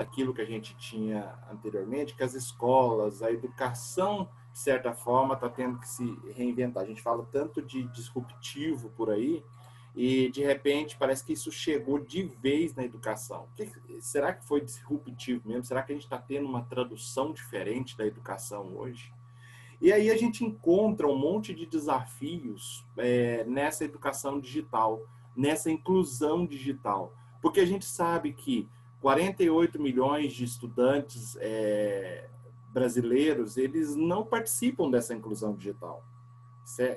daquilo que a gente tinha anteriormente, que as escolas, a educação, de certa forma, está tendo que se reinventar. A gente fala tanto de disruptivo por aí, e, de repente, parece que isso chegou de vez na educação. Será que foi disruptivo mesmo? Será que a gente está tendo uma tradução diferente da educação hoje? E aí a gente encontra um monte de desafios nessa educação digital, nessa inclusão digital. Porque a gente sabe que 48 milhões de estudantes brasileiros, eles não participam dessa inclusão digital.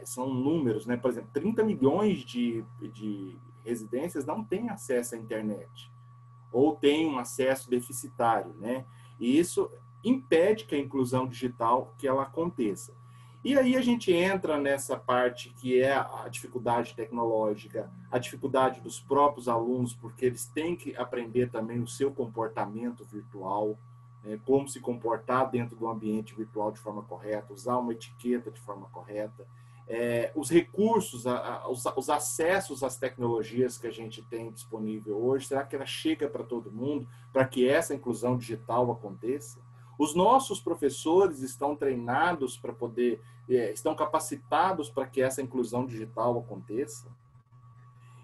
São números, né? Por exemplo, 30 milhões de residências não têm acesso à internet, ou têm um acesso deficitário, né? E isso impede que a inclusão digital que ela aconteça. E aí a gente entra nessa parte que é a dificuldade tecnológica, a dificuldade dos próprios alunos, porque eles têm que aprender também o seu comportamento virtual, como se comportar dentro do ambiente virtual de forma correta, usar uma etiqueta de forma correta, os recursos, os acessos às tecnologias que a gente tem disponível hoje, será que ela chega para todo mundo, para que essa inclusão digital aconteça? Os nossos professores estão treinados para poder, estão capacitados para que essa inclusão digital aconteça?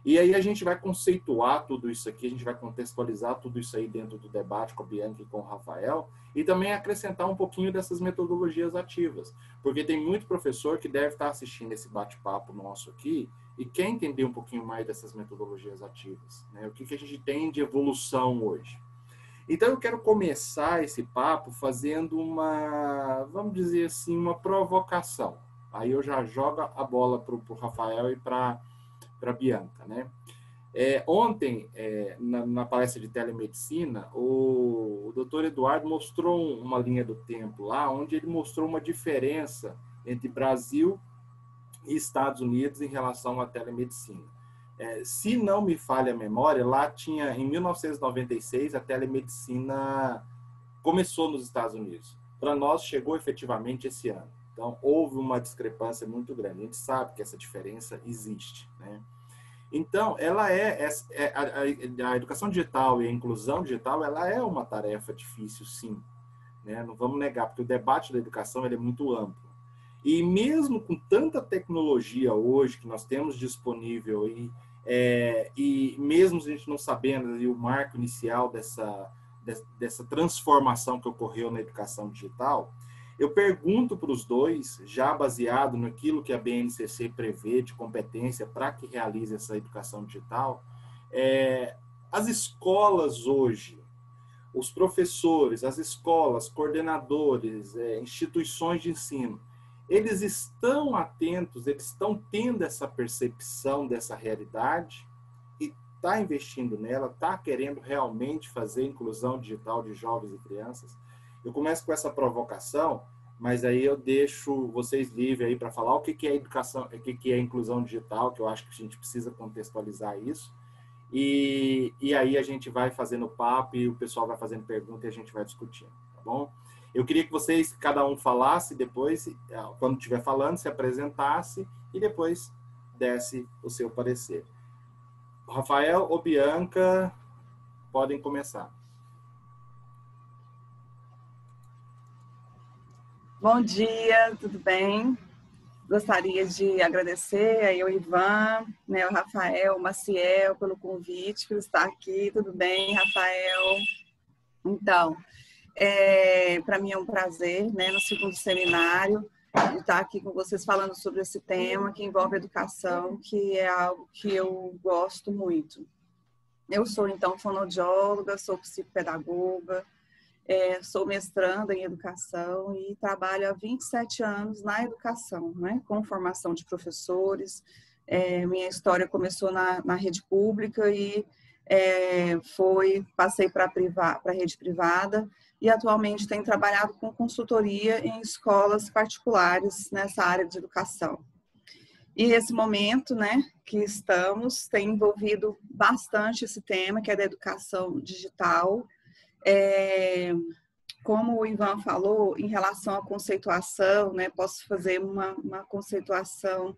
E aí a gente vai conceituar tudo isso aqui, a gente vai contextualizar tudo isso aí dentro do debate com a Bianca e com o Rafael, e também acrescentar um pouquinho dessas metodologias ativas, porque tem muito professor que deve estar assistindo esse bate-papo nosso aqui e quer entender um pouquinho mais dessas metodologias ativas, né? O que a gente tem de evolução hoje. Então eu quero começar esse papo fazendo uma, vamos dizer assim, uma provocação. Aí eu já jogo a bola para o Rafael e para a Bianca, né? Ontem, na palestra de telemedicina, o doutor Eduardo mostrou uma linha do tempo lá, onde ele mostrou uma diferença entre Brasil e Estados Unidos em relação à telemedicina. Se não me falha a memória, lá tinha, em 1996, a telemedicina começou nos Estados Unidos. Para nós, chegou efetivamente esse ano. Então, houve uma discrepância muito grande. A gente sabe que essa diferença existe, né? Então, a educação digital e a inclusão digital, ela é uma tarefa difícil, sim, né? Não vamos negar, porque o debate da educação ele é muito amplo. E mesmo com tanta tecnologia hoje que nós temos disponível e mesmo a gente não sabendo o marco inicial dessa transformação que ocorreu na educação digital, eu pergunto para os dois, já baseado naquilo que a BNCC prevê de competência para que realize essa educação digital, as escolas hoje, os professores, as escolas, coordenadores, instituições de ensino, eles estão atentos, eles estão tendo essa percepção dessa realidade e está investindo nela, está querendo realmente fazer inclusão digital de jovens e crianças. Eu começo com essa provocação, mas aí eu deixo vocês livres aí para falar o que é educação, o que é inclusão digital, que eu acho que a gente precisa contextualizar isso. E aí a gente vai fazendo papo e o pessoal vai fazendo pergunta e a gente vai discutindo, tá bom? Eu queria que vocês, cada um falasse depois, quando estiver falando, se apresentasse e depois desse o seu parecer. Rafael ou Bianca, podem começar. Bom dia, tudo bem? Gostaria de agradecer aí ao Ivan, né, ao Rafael, ao Maciel pelo convite, por estar aqui. Tudo bem, Rafael? Então, para mim é um prazer, né, no segundo seminário, de estar aqui com vocês falando sobre esse tema que envolve educação, que é algo que eu gosto muito. Eu sou, então, fonoaudióloga, sou psicopedagoga, sou mestranda em educação e trabalho há 27 anos na educação, né, com formação de professores. Minha história começou na rede pública e passei para a rede privada e atualmente tenho trabalhado com consultoria em escolas particulares nessa área de educação. E esse momento, né, que estamos, tem envolvido bastante esse tema, que é da educação digital. Como o Ivan falou, em relação à conceituação, né, posso fazer uma conceituação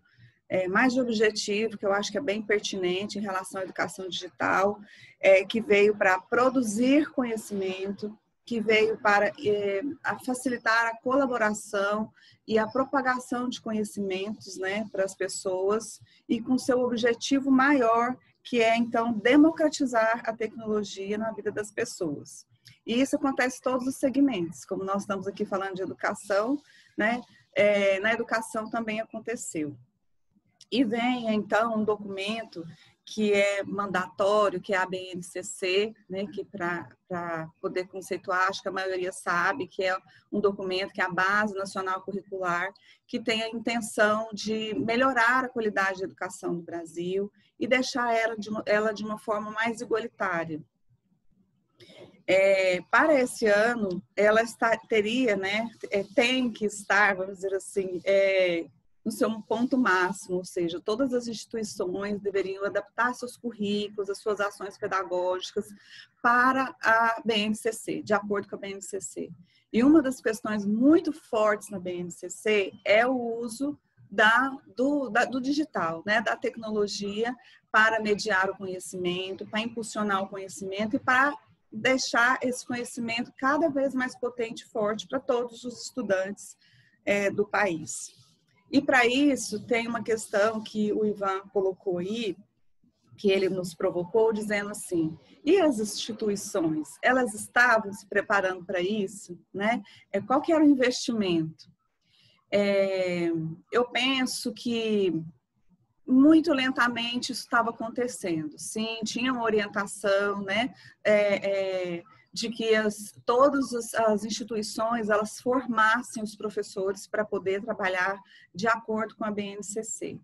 mais de objetivo, que eu acho que é bem pertinente em relação à educação digital, que veio para produzir conhecimento, que veio para facilitar a colaboração e a propagação de conhecimentos, né, para as pessoas, e com seu objetivo maior, que é, então, democratizar a tecnologia na vida das pessoas. E isso acontece em todos os segmentos, como nós estamos aqui falando de educação, né, na educação também aconteceu. E vem, então, um documento que é mandatório, que é a BNCC, né, que para poder conceituar, acho que a maioria sabe, que é um documento que é a Base Nacional Curricular, que tem a intenção de melhorar a qualidade da educação no Brasil e deixar ela de uma forma mais igualitária. Para esse ano, ela teria, né, tem que estar, vamos dizer assim, no seu ponto máximo, ou seja, todas as instituições deveriam adaptar seus currículos, as suas ações pedagógicas para a BNCC, de acordo com a BNCC. E uma das questões muito fortes na BNCC é o uso do digital, né, da tecnologia para mediar o conhecimento, para impulsionar o conhecimento e para deixar esse conhecimento cada vez mais potente e forte para todos os estudantes do país. E para isso tem uma questão que o Ivan colocou aí, que ele nos provocou, dizendo assim, e as instituições, elas estavam se preparando para isso, né? Qual que era o investimento? Eu penso que muito lentamente isso estava acontecendo. Sim, tinha uma orientação, né, de que todas as instituições elas formassem os professores para poder trabalhar de acordo com a BNCC.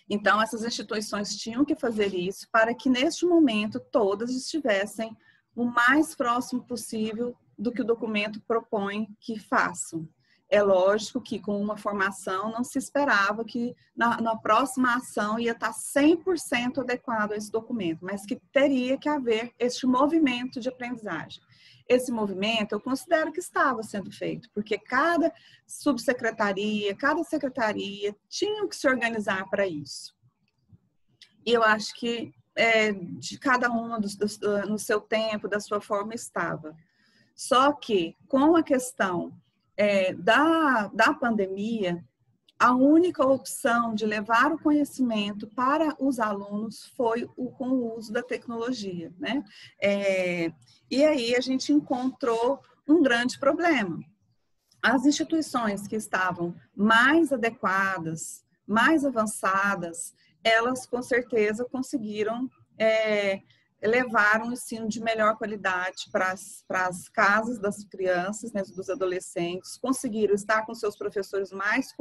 Então, essas instituições tinham que fazer isso para que, neste momento, todas estivessem o mais próximo possível do que o documento propõe que façam. É lógico que com uma formação não se esperava que na próxima ação ia estar 100% adequado a esse documento, mas que teria que haver este movimento de aprendizagem. Esse movimento eu considero que estava sendo feito, porque cada subsecretaria, cada secretaria tinham que se organizar para isso. E eu acho que de cada uma no seu tempo, da sua forma, estava. Só que com a questão da pandemia, a única opção de levar o conhecimento para os alunos foi com o uso da tecnologia, né? E aí a gente encontrou um grande problema. As instituições que estavam mais adequadas, mais avançadas, elas com certeza conseguiram levar um ensino de melhor qualidade para as casas das crianças, né, dos adolescentes, conseguiram estar com seus professores mais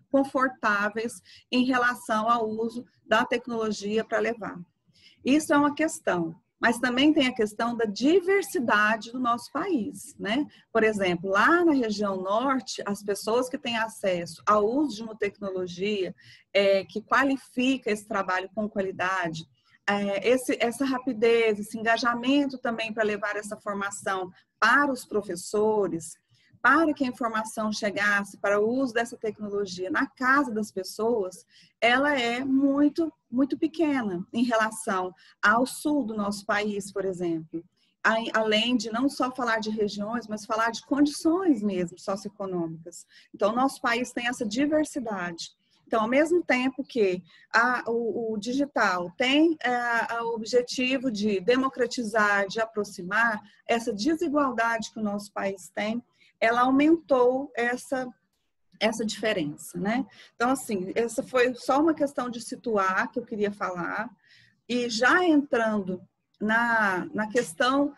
confortáveis em relação ao uso da tecnologia para levar. Isso é uma questão, mas também tem a questão da diversidade do nosso país, né? Por exemplo, lá na região norte, as pessoas que têm acesso ao uso de uma tecnologia que qualifica esse trabalho com qualidade, essa rapidez, esse engajamento também para levar essa formação para os professores, para que a informação chegasse para o uso dessa tecnologia na casa das pessoas, ela é muito, muito pequena em relação ao sul do nosso país, por exemplo. Além de não só falar de regiões, mas falar de condições mesmo socioeconômicas. Então, o nosso país tem essa diversidade. Então, ao mesmo tempo que o digital tem o objetivo de democratizar, de aproximar, essa desigualdade que o nosso país tem, ela aumentou essa diferença, né? Então, assim, essa foi só uma questão de situar que eu queria falar. E já entrando na questão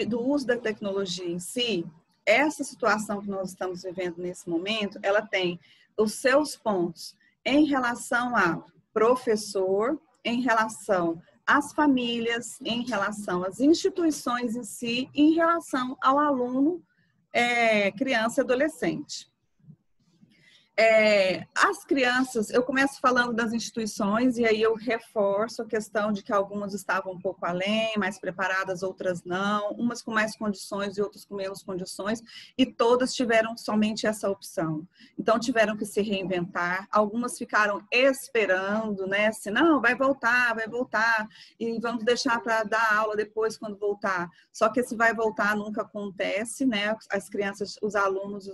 do uso da tecnologia em si, essa situação que nós estamos vivendo nesse momento, ela tem os seus pontos em relação ao professor, em relação às famílias, em relação às instituições em si, em relação ao aluno, criança e adolescente. As crianças, eu começo falando das instituições e aí eu reforço a questão de que algumas estavam um pouco além, mais preparadas, outras não, umas com mais condições e outras com menos condições, e todas tiveram somente essa opção. Então tiveram que se reinventar, algumas ficaram esperando, né? Se não, vai voltar, e vamos deixar para dar aula depois quando voltar. Só que esse vai voltar nunca acontece, né? As crianças, os alunos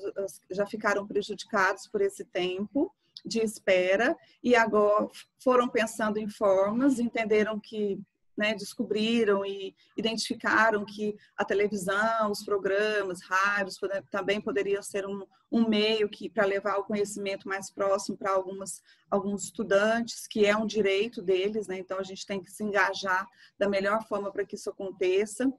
já ficaram prejudicados por esse tempo de espera e agora foram pensando em formas, entenderam que, né, descobriram e identificaram que a televisão, os programas, rádios também poderiam ser um meio para levar o conhecimento mais próximo para alguns estudantes, que é um direito deles, né? Então a gente tem que se engajar da melhor forma para que isso aconteça.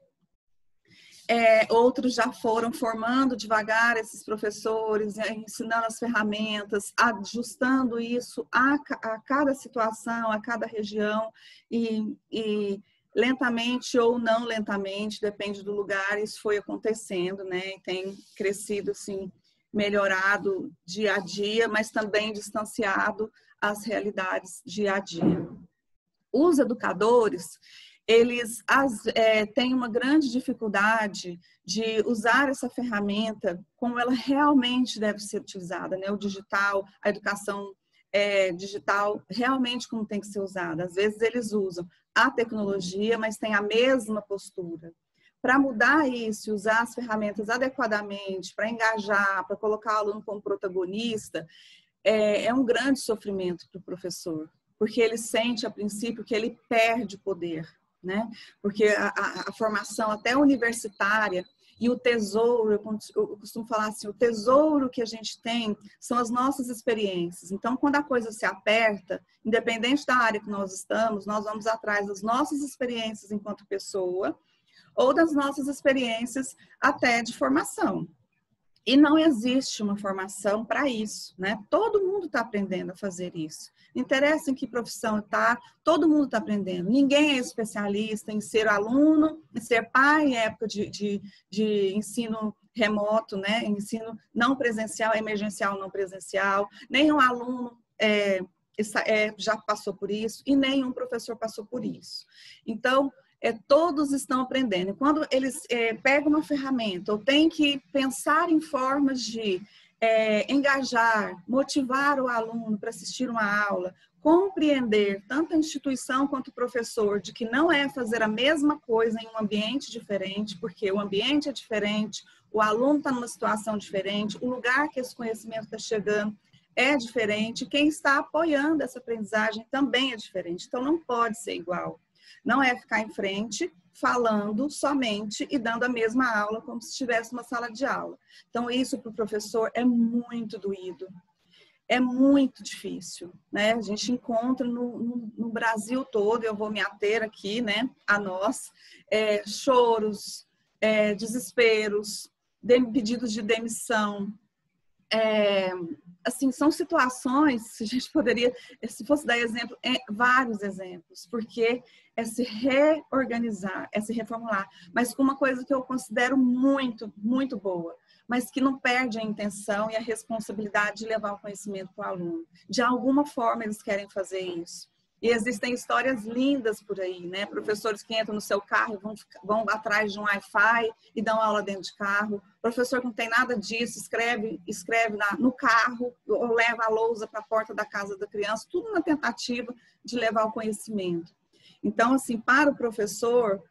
Outros já foram formando devagar esses professores, ensinando as ferramentas, ajustando isso a cada situação, a cada região e lentamente ou não lentamente, depende do lugar, isso foi acontecendo, né? E tem crescido, assim, melhorado dia a dia, mas também distanciado as realidades dia a dia. Os educadores, eles têm uma grande dificuldade de usar essa ferramenta como ela realmente deve ser utilizada, né? O digital, a educação digital, realmente como tem que ser usada. Às vezes eles usam a tecnologia, mas têm a mesma postura. Para mudar isso, usar as ferramentas adequadamente, para engajar, para colocar o aluno como protagonista, é um grande sofrimento para o professor, porque ele sente, a princípio, que ele perde o poder, né? Porque a formação até universitária e o tesouro, eu costumo falar assim, o tesouro que a gente tem são as nossas experiências. Então, quando a coisa se aperta, independente da área que nós estamos, nós vamos atrás das nossas experiências enquanto pessoa ou das nossas experiências até de formação. E não existe uma formação para isso, né? Todo mundo está aprendendo a fazer isso. Não interessa em que profissão está, todo mundo está aprendendo. Ninguém é especialista em ser aluno, em ser pai em época de ensino remoto, né? Ensino não presencial, emergencial não presencial. Nenhum aluno já passou por isso e nenhum professor passou por isso. Então, todos estão aprendendo. Quando eles pegam uma ferramenta ou têm que pensar em formas de engajar, motivar o aluno para assistir uma aula, compreender tanto a instituição quanto o professor de que não é fazer a mesma coisa em um ambiente diferente, porque o ambiente é diferente, o aluno está numa situação diferente, o lugar que esse conhecimento está chegando é diferente, quem está apoiando essa aprendizagem também é diferente. Então, não pode ser igual. Não é ficar em frente, falando somente e dando a mesma aula como se estivesse uma sala de aula. Então, isso para o professor é muito doído. É muito difícil, né? A gente encontra no Brasil todo, eu vou me ater aqui, né, a nós, choros, desesperos, pedidos de demissão. Assim, são situações, se a gente poderia, se fosse dar exemplo, vários exemplos, porque é se reorganizar, é se reformular, mas com uma coisa que eu considero muito, muito boa, mas que não perde a intenção e a responsabilidade de levar o conhecimento para o aluno. De alguma forma eles querem fazer isso. E existem histórias lindas por aí, né? Professores que entram no seu carro e vão atrás de um Wi-Fi e dão aula dentro de carro. Professor que não tem nada disso, escreve no carro ou leva a lousa para a porta da casa da criança, tudo na tentativa de levar o conhecimento. Então, assim, para o professor,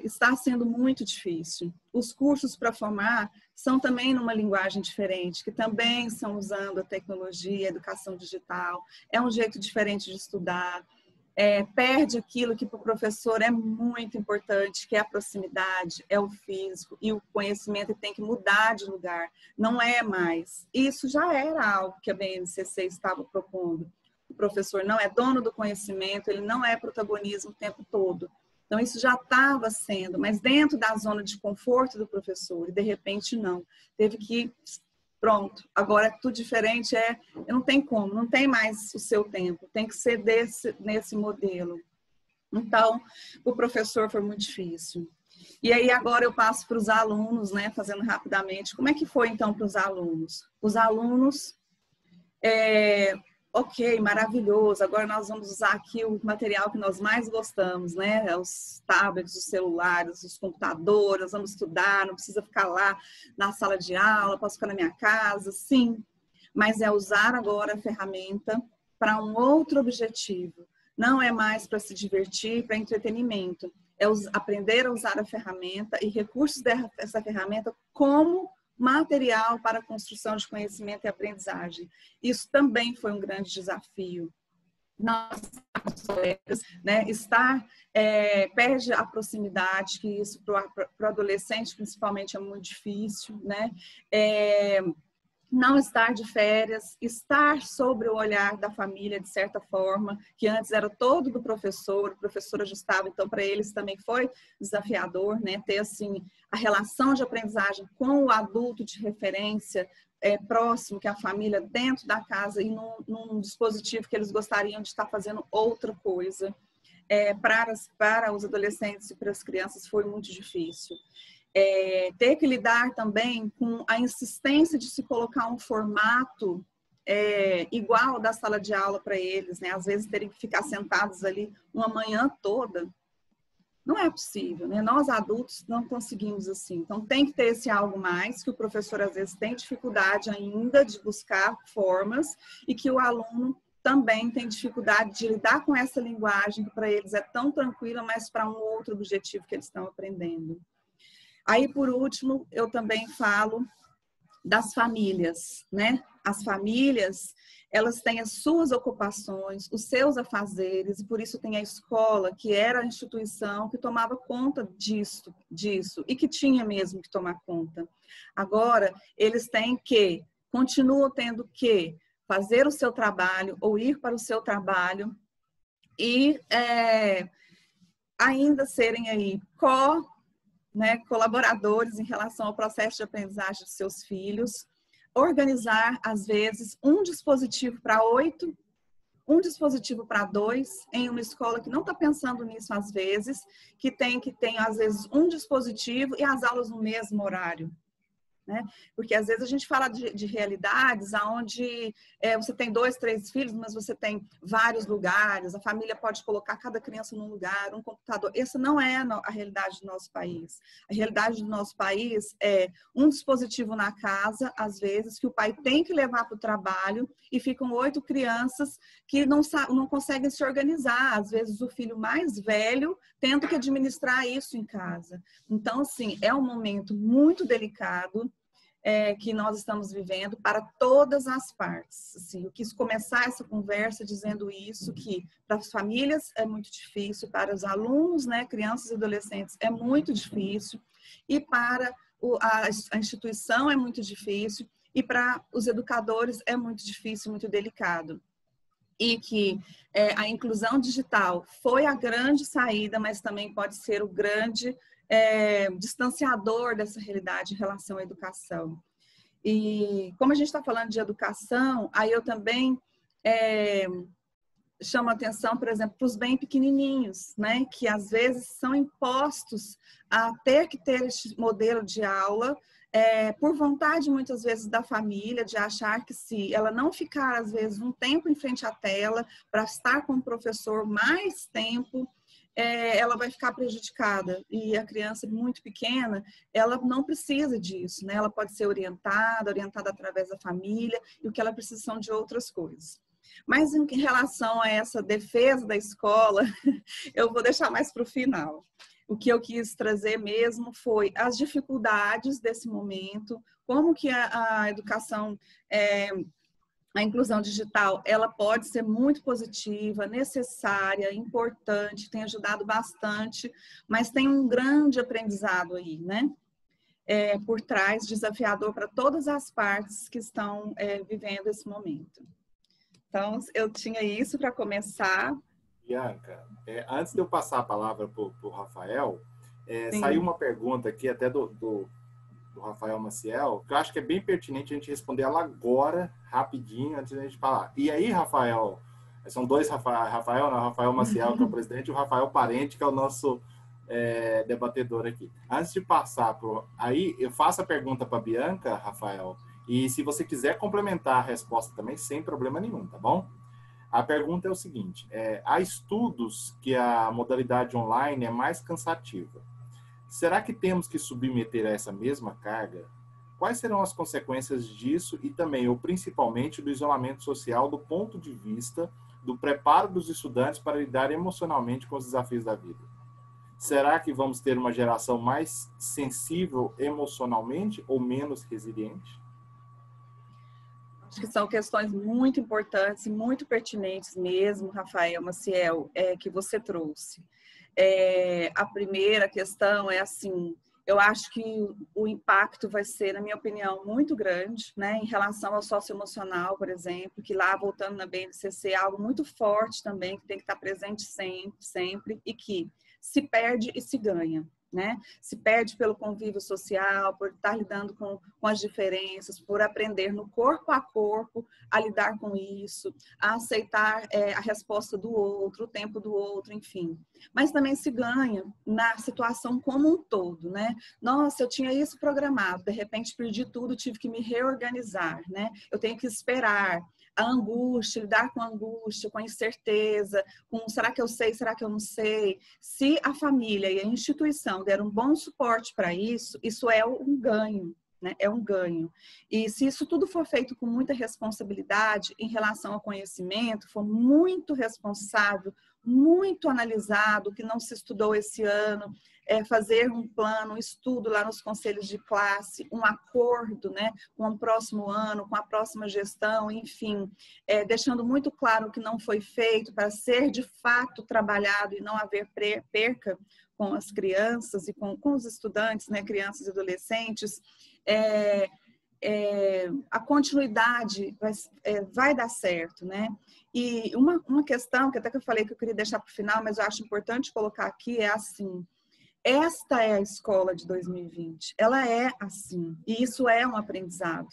está sendo muito difícil. Os cursos para formar são também numa linguagem diferente, que também estão usando a tecnologia, a educação digital, é um jeito diferente de estudar, perde aquilo que para o professor é muito importante, que é a proximidade, é o físico, e o conhecimento tem que mudar de lugar, não é mais. Isso já era algo que a BNCC estava propondo. O professor não é dono do conhecimento, ele não é protagonismo o tempo todo. Então, isso já estava sendo, mas dentro da zona de conforto do professor, e de repente não. Teve que, pronto, agora é tudo diferente, não tem como, não tem mais o seu tempo, tem que ser nesse modelo. Então, o professor foi muito difícil. E aí agora eu passo para os alunos, né, fazendo rapidamente. Como é que foi então para os alunos? Os alunos, ok, maravilhoso, agora nós vamos usar aqui o material que nós mais gostamos, né, os tablets, os celulares, os computadores, vamos estudar, não precisa ficar lá na sala de aula, posso ficar na minha casa, sim, mas é usar agora a ferramenta para um outro objetivo. Não é mais para se divertir, para entretenimento. É aprender a usar a ferramenta e recursos dessa ferramenta como material para a construção de conhecimento e aprendizagem. Isso também foi um grande desafio. Nós, né, perde a proximidade, que isso para o adolescente principalmente é muito difícil, né? Não estar de férias, estar sobre o olhar da família, de certa forma, que antes era todo do professor, o professor ajustava, então para eles também foi desafiador, né? Ter assim, a relação de aprendizagem com o adulto de referência próximo, que é a família, dentro da casa e num dispositivo que eles gostariam de estar fazendo outra coisa. Para os adolescentes e para as crianças foi muito difícil. Ter que lidar também com a insistência de se colocar um formato igual ao da sala de aula para eles, né? Às vezes terem que ficar sentados ali uma manhã toda. Não é possível, né? Nós adultos não conseguimos assim. Então tem que ter esse algo mais, que o professor às vezes tem dificuldade ainda de buscar formas e que o aluno também tem dificuldade de lidar com essa linguagem que para eles é tão tranquila, mas para um outro objetivo que eles estão aprendendo. Aí, por último, eu também falo das famílias, né? As famílias, elas têm as suas ocupações, os seus afazeres, e por isso tem a escola, que era a instituição que tomava conta disso, e que tinha mesmo que tomar conta. Agora, eles continuam tendo que fazer o seu trabalho, ou ir para o seu trabalho, e ainda serem aí colaboradores em relação ao processo de aprendizagem de seus filhos, organizar, às vezes, um dispositivo para 8, um dispositivo para 2, em uma escola que não está pensando nisso às vezes, que tem, às vezes, um dispositivo e as aulas no mesmo horário. Né? Porque às vezes a gente fala de realidades onde você tem 2, 3 filhos, mas você tem vários lugares, a família pode colocar cada criança num lugar, um computador. Essa não é a realidade do nosso país. A realidade do nosso país é um dispositivo na casa, às vezes, que o pai tem que levar para o trabalho e ficam 8 crianças que não conseguem se organizar. Às vezes o filho mais velho tendo que administrar isso em casa. Então, assim, é um momento muito delicado que nós estamos vivendo para todas as partes. Assim, eu quis começar essa conversa dizendo isso, que para as famílias é muito difícil, para os alunos, né, crianças e adolescentes, é muito difícil, e para a instituição é muito difícil, e para os educadores é muito difícil, muito delicado. E que a inclusão digital foi a grande saída, mas também pode ser o grande distanciador dessa realidade em relação à educação. E como a gente está falando de educação, aí eu também chamo a atenção, por exemplo, para os bem pequenininhos, né? Que às vezes são impostos a ter que ter este modelo de aula por vontade, muitas vezes, da família, de achar que se ela não ficar, às vezes, um tempo em frente à tela, para estar com o professor mais tempo, ela vai ficar prejudicada. E a criança muito pequena, ela não precisa disso, né? Ela pode ser orientada através da família, e o que ela precisa são de outras coisas. Mas em relação a essa defesa da escola, eu vou deixar mais para o final. O que eu quis trazer mesmo foi as dificuldades desse momento, como que a educação, a inclusão digital, ela pode ser muito positiva, necessária, importante, tem ajudado bastante, mas tem um grande aprendizado aí, né? Por trás, desafiador para todas as partes que estão vivendo esse momento. Então, eu tinha isso para começar. Bianca, antes de eu passar a palavra para o Rafael, saiu uma pergunta aqui até do Rafael Maciel, que eu acho que é bem pertinente a gente responder ela agora, rapidinho, antes da gente falar. E aí, Rafael, são dois Rafael, não, Rafael Maciel, que é o presidente, e o Rafael Parente, que é o nosso debatedor aqui. Antes de passar aí, eu faço a pergunta para a Bianca, Rafael, e se você quiser complementar a resposta também, sem problema nenhum, tá bom? A pergunta é o seguinte, há estudos que a modalidade online é mais cansativa. Será que temos que submeter a essa mesma carga? Quais serão as consequências disso e também, ou principalmente, do isolamento social do ponto de vista do preparo dos estudantes para lidar emocionalmente com os desafios da vida? Será que vamos ter uma geração mais sensível emocionalmente ou menos resiliente? Acho que são questões muito importantes e muito pertinentes mesmo, Rafael, Maciel, que você trouxe. A primeira questão é assim, eu acho que o impacto vai ser, na minha opinião, muito grande, né, em relação ao socioemocional, por exemplo, que lá, voltando na BNCC, é algo muito forte também, que tem que estar presente sempre, sempre, e que se perde e se ganha. Né? Se perde pelo convívio social, por estar lidando com as diferenças, por aprender no corpo a corpo a lidar com isso, a aceitar a resposta do outro, o tempo do outro, enfim. Mas também se ganha na situação como um todo, né? Nossa, eu tinha isso programado, de repente perdi tudo, tive que me reorganizar, né? Eu tenho que esperar. A angústia, lidar com a angústia, com a incerteza, com será que eu sei, será que eu não sei? Se a família e a instituição deram um bom suporte para isso, isso é um ganho, né? É um ganho. E se isso tudo for feito com muita responsabilidade em relação ao conhecimento, for muito responsável, muito analisado, o que não se estudou esse ano, fazer um plano, um estudo lá nos conselhos de classe, um acordo, né, com o próximo ano, com a próxima gestão, enfim, deixando muito claro o que não foi feito para ser de fato trabalhado e não haver perca com as crianças e com os estudantes, né, crianças e adolescentes, a continuidade vai dar certo, né? E uma questão que até que eu falei que eu queria deixar para o final, mas eu acho importante colocar aqui é assim, esta é a escola de 2020, ela é assim, e isso é um aprendizado.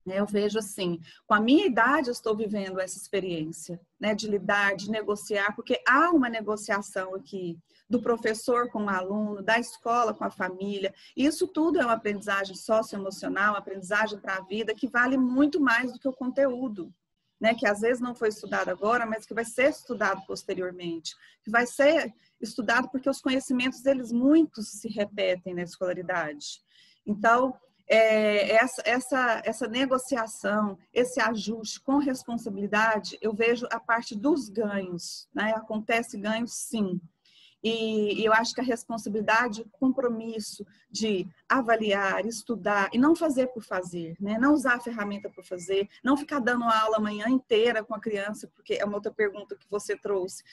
Eu vejo assim, com a minha idade eu estou vivendo essa experiência, né, de lidar, de negociar, porque há uma negociação aqui do professor com o aluno, da escola com a família. Isso tudo é uma aprendizagem socioemocional, uma aprendizagem para a vida que vale muito mais do que o conteúdo, né, que às vezes não foi estudado agora, mas que vai ser estudado posteriormente, que vai ser estudado porque os conhecimentos, eles muitos se repetem na escolaridade. Então, essa negociação, esse ajuste com responsabilidade, eu vejo a parte dos ganhos, né? Acontece ganhos, sim. E eu acho que a responsabilidade, o compromisso de avaliar, estudar e não fazer por fazer, né? Não usar a ferramenta por fazer, não ficar dando aula a manhã inteira com a criança, porque é uma outra pergunta que você trouxe.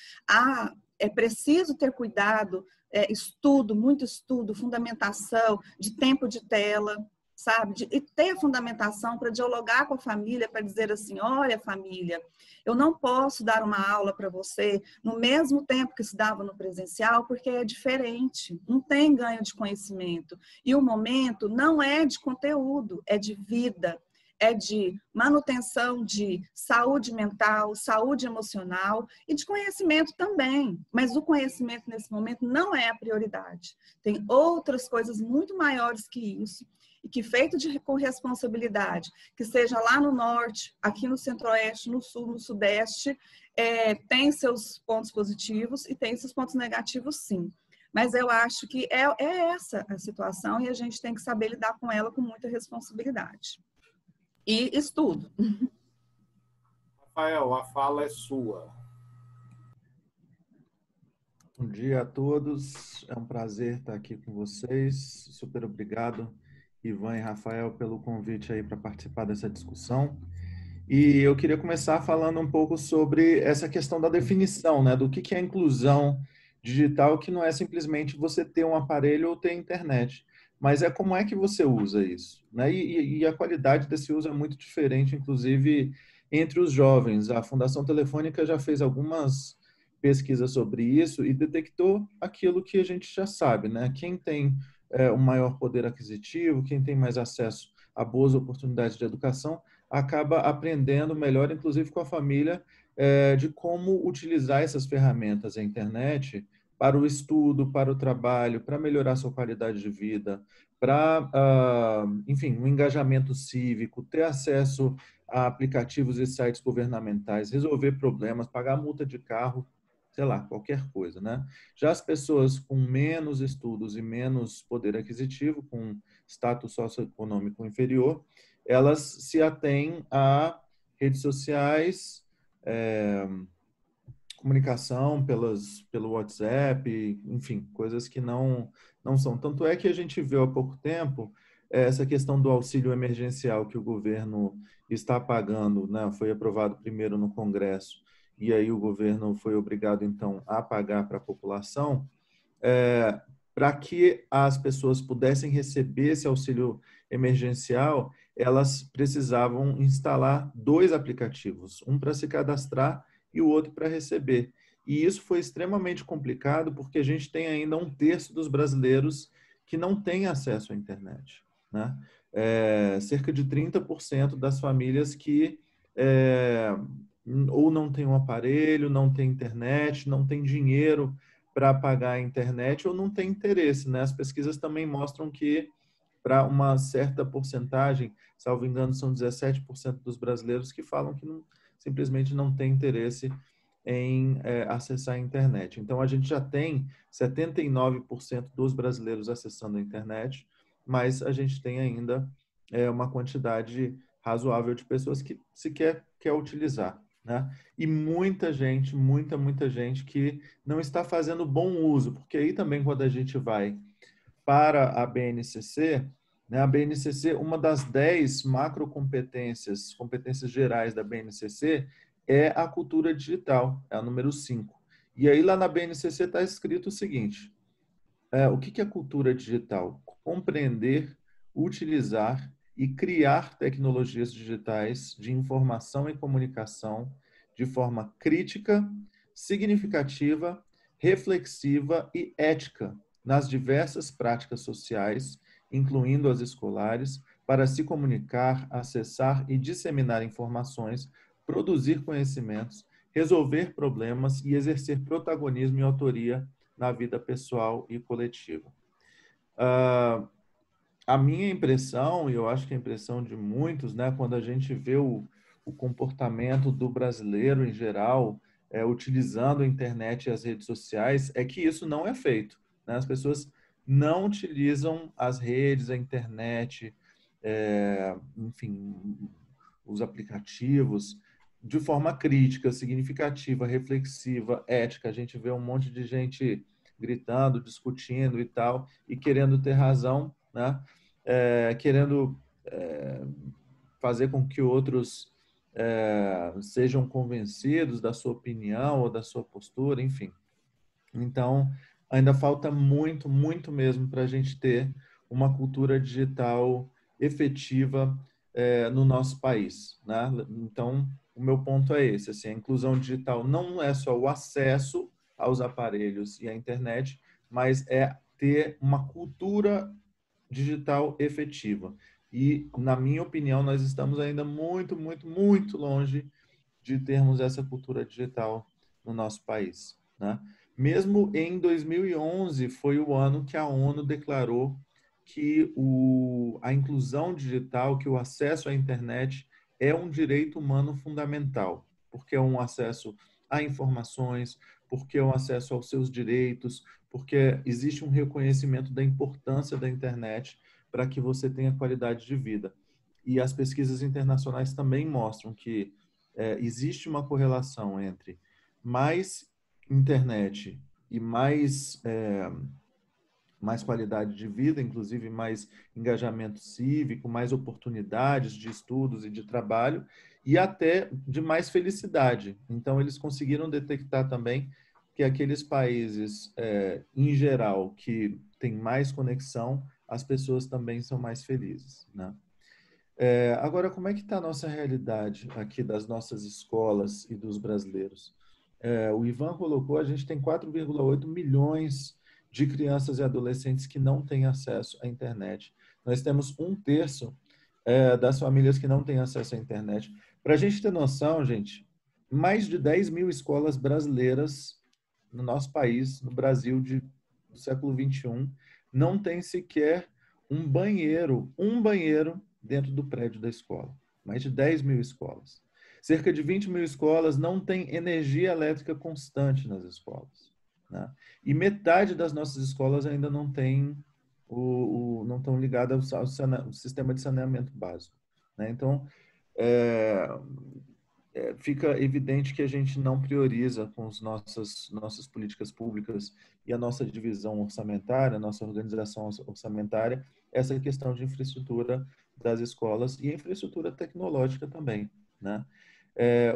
É preciso ter cuidado, estudo, muito estudo, fundamentação, de tempo de tela, sabe? E ter a fundamentação para dialogar com a família, para dizer assim, olha família, eu não posso dar uma aula para você no mesmo tempo que se dava no presencial, porque é diferente, não tem ganho de conhecimento. E o momento não é de conteúdo, é de vida, é de manutenção de saúde mental, saúde emocional e de conhecimento também. Mas o conhecimento nesse momento não é a prioridade. Tem outras coisas muito maiores que isso, e que feito com responsabilidade, que seja lá no norte, aqui no centro-oeste, no sul, no sudeste, tem seus pontos positivos e tem seus pontos negativos, sim. Mas eu acho que é essa a situação e a gente tem que saber lidar com ela com muita responsabilidade. E estudo. Rafael, a fala é sua. Bom dia a todos, é um prazer estar aqui com vocês. Super obrigado, Ivan e Rafael, pelo convite aí para participar dessa discussão. E eu queria começar falando um pouco sobre essa questão da definição, né, do que é inclusão digital, que não é simplesmente você ter um aparelho ou ter internet, mas é como é que você usa isso, né? E a qualidade desse uso é muito diferente, inclusive entre os jovens. A Fundação Telefônica já fez algumas pesquisas sobre isso e detectou aquilo que a gente já sabe, né? Quem tem um maior poder aquisitivo, quem tem mais acesso a boas oportunidades de educação, acaba aprendendo melhor, inclusive com a família, de como utilizar essas ferramentas, a internet, para o estudo, para o trabalho, para melhorar sua qualidade de vida, para, enfim, um engajamento cívico, ter acesso a aplicativos e sites governamentais, resolver problemas, pagar multa de carro, sei lá, qualquer coisa, né? Já as pessoas com menos estudos e menos poder aquisitivo, com status socioeconômico inferior, elas se atêm a redes sociais, comunicação pelo WhatsApp, enfim, coisas que não são. Tanto é que a gente viu há pouco tempo essa questão do auxílio emergencial que o governo está pagando, né? Foi aprovado primeiro no Congresso e aí o governo foi obrigado, então, a pagar para a população, para que as pessoas pudessem receber esse auxílio emergencial, elas precisavam instalar 2 aplicativos, um para se cadastrar e o outro para receber. E isso foi extremamente complicado porque a gente tem ainda 1/3 dos brasileiros que não têm acesso à internet, né? Cerca de 30% das famílias que ou não tem um aparelho, não tem internet, não tem dinheiro para pagar a internet ou não tem interesse, né? As pesquisas também mostram que para uma certa porcentagem, salvo engano, são 17% dos brasileiros que falam que simplesmente não tem interesse em acessar a internet. Então, a gente já tem 79% dos brasileiros acessando a internet, mas a gente tem ainda uma quantidade razoável de pessoas que sequer quer utilizar, né? E muita gente que não está fazendo bom uso, porque aí também quando a gente vai para a BNCC, né, a BNCC, uma das 10 macrocompetências, competências gerais da BNCC, é a cultura digital, é a número 5. E aí lá na BNCC está escrito o seguinte, o que é cultura digital? Compreender, utilizar e criar tecnologias digitais de informação e comunicação de forma crítica, significativa, reflexiva e ética nas diversas práticas sociais, incluindo as escolares, para se comunicar, acessar e disseminar informações, produzir conhecimentos, resolver problemas e exercer protagonismo e autoria na vida pessoal e coletiva. A minha impressão, e eu acho que a impressão de muitos, né, quando a gente vê o comportamento do brasileiro em geral, utilizando a internet e as redes sociais, é que isso não é feito, né? As pessoas não utilizam as redes, a internet, enfim, os aplicativos, de forma crítica, significativa, reflexiva, ética. A gente vê um monte de gente gritando, discutindo e tal, e querendo ter razão, né? Querendo fazer com que outros sejam convencidos da sua opinião ou da sua postura, enfim. Então, ainda falta muito, muito mesmo para a gente ter uma cultura digital efetiva no nosso país, né? Então, o meu ponto é esse, assim, a inclusão digital não é só o acesso aos aparelhos e à internet, mas é ter uma cultura digital efetiva. E, na minha opinião, nós estamos ainda muito, muito, muito longe de termos essa cultura digital no nosso país, né? Mesmo em 2011 foi o ano que a ONU declarou que a inclusão digital, que o acesso à internet é um direito humano fundamental, porque é um acesso a informações, porque é um acesso aos seus direitos, porque existe um reconhecimento da importância da internet para que você tenha qualidade de vida. E as pesquisas internacionais também mostram que existe uma correlação entre mais internet e mais qualidade de vida, inclusive mais engajamento cívico, mais oportunidades de estudos e de trabalho, e até de mais felicidade. Então, eles conseguiram detectar também que aqueles países, em geral, que têm mais conexão, as pessoas também são mais felizes, né? Agora, como é que está a nossa realidade aqui das nossas escolas e dos brasileiros? O Ivan colocou, a gente tem 4,8 milhões de crianças e adolescentes que não têm acesso à internet. Nós temos 1/3 das famílias que não têm acesso à internet. Para a gente ter noção, gente, mais de 10 mil escolas brasileiras no nosso país, no Brasil do século XXI, não tem sequer um banheiro dentro do prédio da escola. Mais de 10 mil escolas. Cerca de 20 mil escolas não têm energia elétrica constante nas escolas, né? E metade das nossas escolas ainda não tem não estão ligadas ao sistema de saneamento básico, né? Então, fica evidente que a gente não prioriza com as nossas políticas públicas e a nossa divisão orçamentária, a nossa organização orçamentária, essa questão de infraestrutura das escolas e infraestrutura tecnológica também, né?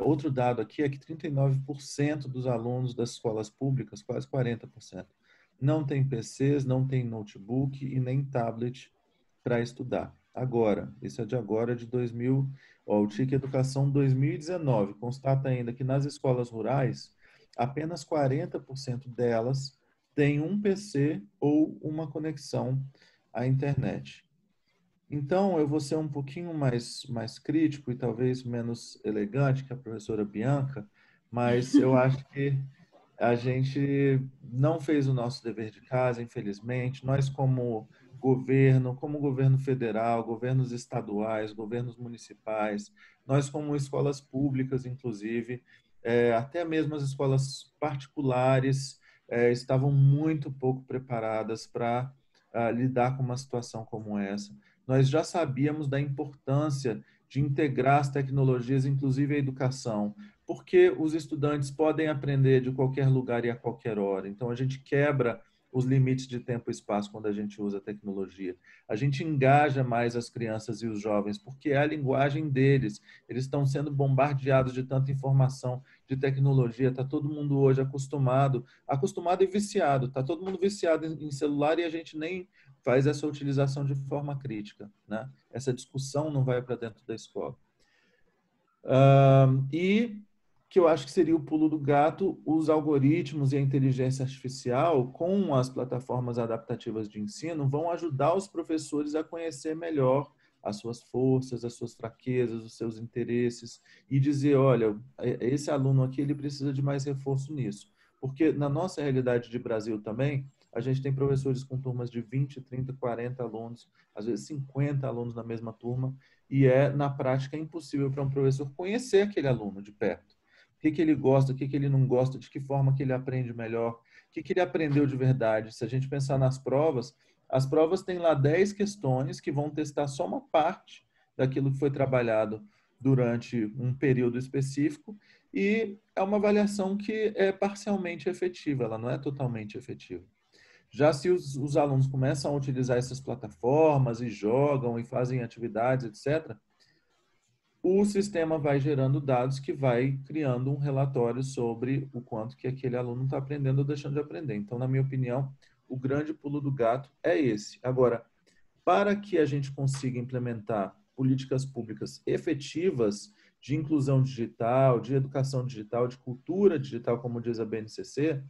Outro dado aqui é que 39% dos alunos das escolas públicas, quase 40%, não tem PCs, não tem notebook e nem tablet para estudar. Agora, isso é de agora, de 2000, o TIC Educação 2019 constata ainda que nas escolas rurais, apenas 40% delas têm um PC ou uma conexão à internet. Então, eu vou ser um pouquinho mais crítico e talvez menos elegante que a professora Bianca, mas eu acho que a gente não fez o nosso dever de casa, infelizmente. Nós, como governo federal, governos estaduais, governos municipais, nós, como escolas públicas, inclusive, até mesmo as escolas particulares, estavam muito pouco preparadas para lidar com uma situação como essa. Nós já sabíamos da importância de integrar as tecnologias, inclusive a educação, porque os estudantes podem aprender de qualquer lugar e a qualquer hora. Então, a gente quebra os limites de tempo e espaço quando a gente usa a tecnologia. A gente engaja mais as crianças e os jovens, porque é a linguagem deles. Eles estão sendo bombardeados de tanta informação, de tecnologia. Está todo mundo hoje acostumado e viciado. Está todo mundo viciado em celular e a gente nem faz essa utilização de forma crítica, né? Essa discussão não vai para dentro da escola. E que eu acho que seria o pulo do gato, os algoritmos e a inteligência artificial, com as plataformas adaptativas de ensino, vão ajudar os professores a conhecer melhor as suas forças, as suas fraquezas, os seus interesses, e dizer, olha, esse aluno aqui ele precisa de mais reforço nisso. Porque na nossa realidade de Brasil também, a gente tem professores com turmas de 20, 30, 40 alunos, às vezes 50 alunos na mesma turma, e na prática, impossível para um professor conhecer aquele aluno de perto. O que ele gosta, o que ele não gosta, de que forma que ele aprende melhor, o que ele aprendeu de verdade. Se a gente pensar nas provas, as provas têm lá 10 questões que vão testar só uma parte daquilo que foi trabalhado durante um período específico, e é uma avaliação que é parcialmente efetiva, ela não é totalmente efetiva. Já se os alunos começam a utilizar essas plataformas e jogam e fazem atividades, etc., o sistema vai gerando dados que vai criando um relatório sobre o quanto que aquele aluno está aprendendo ou deixando de aprender. Então, na minha opinião, o grande pulo do gato é esse. Agora, para que a gente consiga implementar políticas públicas efetivas de inclusão digital, de educação digital, de cultura digital, como diz a BNCC,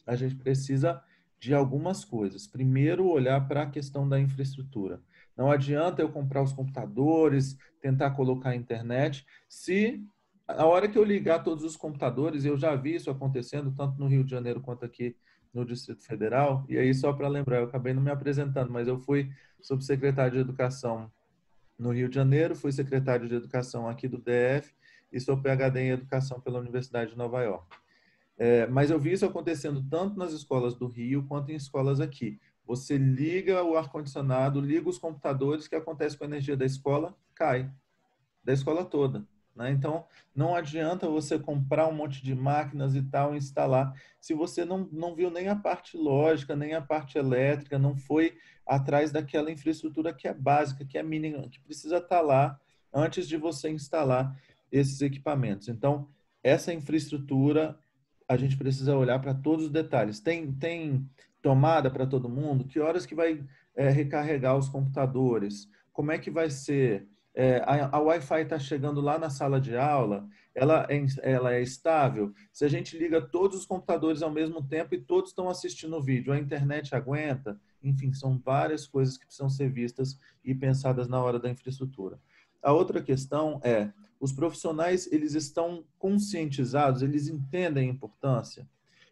a gente precisa de algumas coisas. Primeiro, olhar para a questão da infraestrutura. Não adianta eu comprar os computadores, tentar colocar a internet, se a hora que eu ligar todos os computadores, eu já vi isso acontecendo, tanto no Rio de Janeiro quanto aqui no Distrito Federal, e aí só para lembrar, eu acabei não me apresentando, mas eu fui subsecretário de Educação no Rio de Janeiro, fui secretário de Educação aqui do DF e sou PhD em Educação pela Universidade de Nova York. Mas eu vi isso acontecendo tanto nas escolas do Rio quanto em escolas aqui. Você liga o ar-condicionado, liga os computadores, o que acontece com a energia da escola? Cai, da escola toda, né? Então, não adianta você comprar um monte de máquinas e tal, instalar, se você não viu nem a parte lógica, nem a parte elétrica, não foi atrás daquela infraestrutura que é básica, que é mínima, que precisa estar lá antes de você instalar esses equipamentos. Então, essa infraestrutura, a gente precisa olhar para todos os detalhes. Tem tomada para todo mundo? Que horas que vai recarregar os computadores? Como é que vai ser? A Wi-Fi está chegando lá na sala de aula? Ela é estável? Se a gente liga todos os computadores ao mesmo tempo e todos estão assistindo o vídeo, a internet aguenta? Enfim, são várias coisas que precisam ser vistas e pensadas na hora da infraestrutura. A outra questão é, os profissionais, eles estão conscientizados, eles entendem a importância.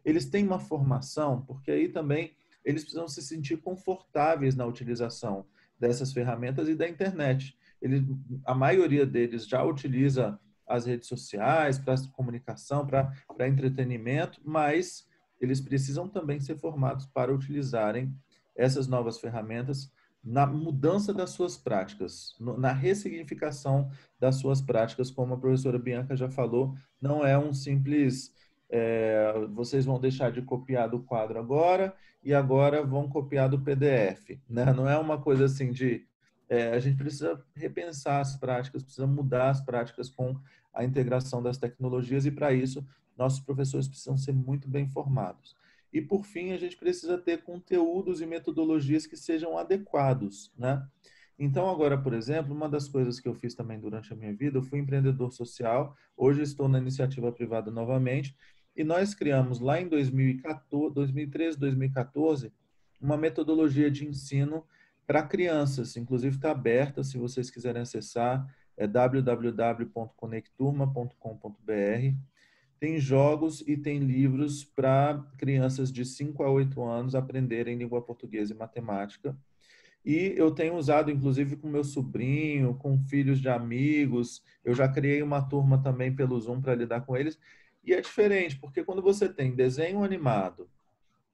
eles têm uma formação, porque aí também eles precisam se sentir confortáveis na utilização dessas ferramentas e da internet. A maioria deles já utiliza as redes sociais para comunicação, para entretenimento, mas eles precisam também ser formados para utilizarem essas novas ferramentas na mudança das suas práticas, na ressignificação das suas práticas, como a professora Bianca já falou, não é um simples vocês vão deixar de copiar do quadro agora e agora vão copiar do PDF, né? Não é uma coisa assim de a gente precisa repensar as práticas, precisa mudar as práticas com a integração das tecnologias e para isso nossos professores precisam ser muito bem formados. E por fim, a gente precisa ter conteúdos e metodologias que sejam adequados, né? Então, agora, por exemplo, uma das coisas que eu fiz também durante a minha vida, eu fui empreendedor social, hoje estou na iniciativa privada novamente, e nós criamos lá em 2014, 2013, 2014, uma metodologia de ensino para crianças, inclusive está aberta, se vocês quiserem acessar, é www.conecturma.com.br. Tem jogos e tem livros para crianças de 5 a 8 anos aprenderem língua portuguesa e matemática. E eu tenho usado, inclusive, com meu sobrinho, com filhos de amigos. Eu já criei uma turma também pelo Zoom para lidar com eles. E é diferente, porque quando você tem desenho animado,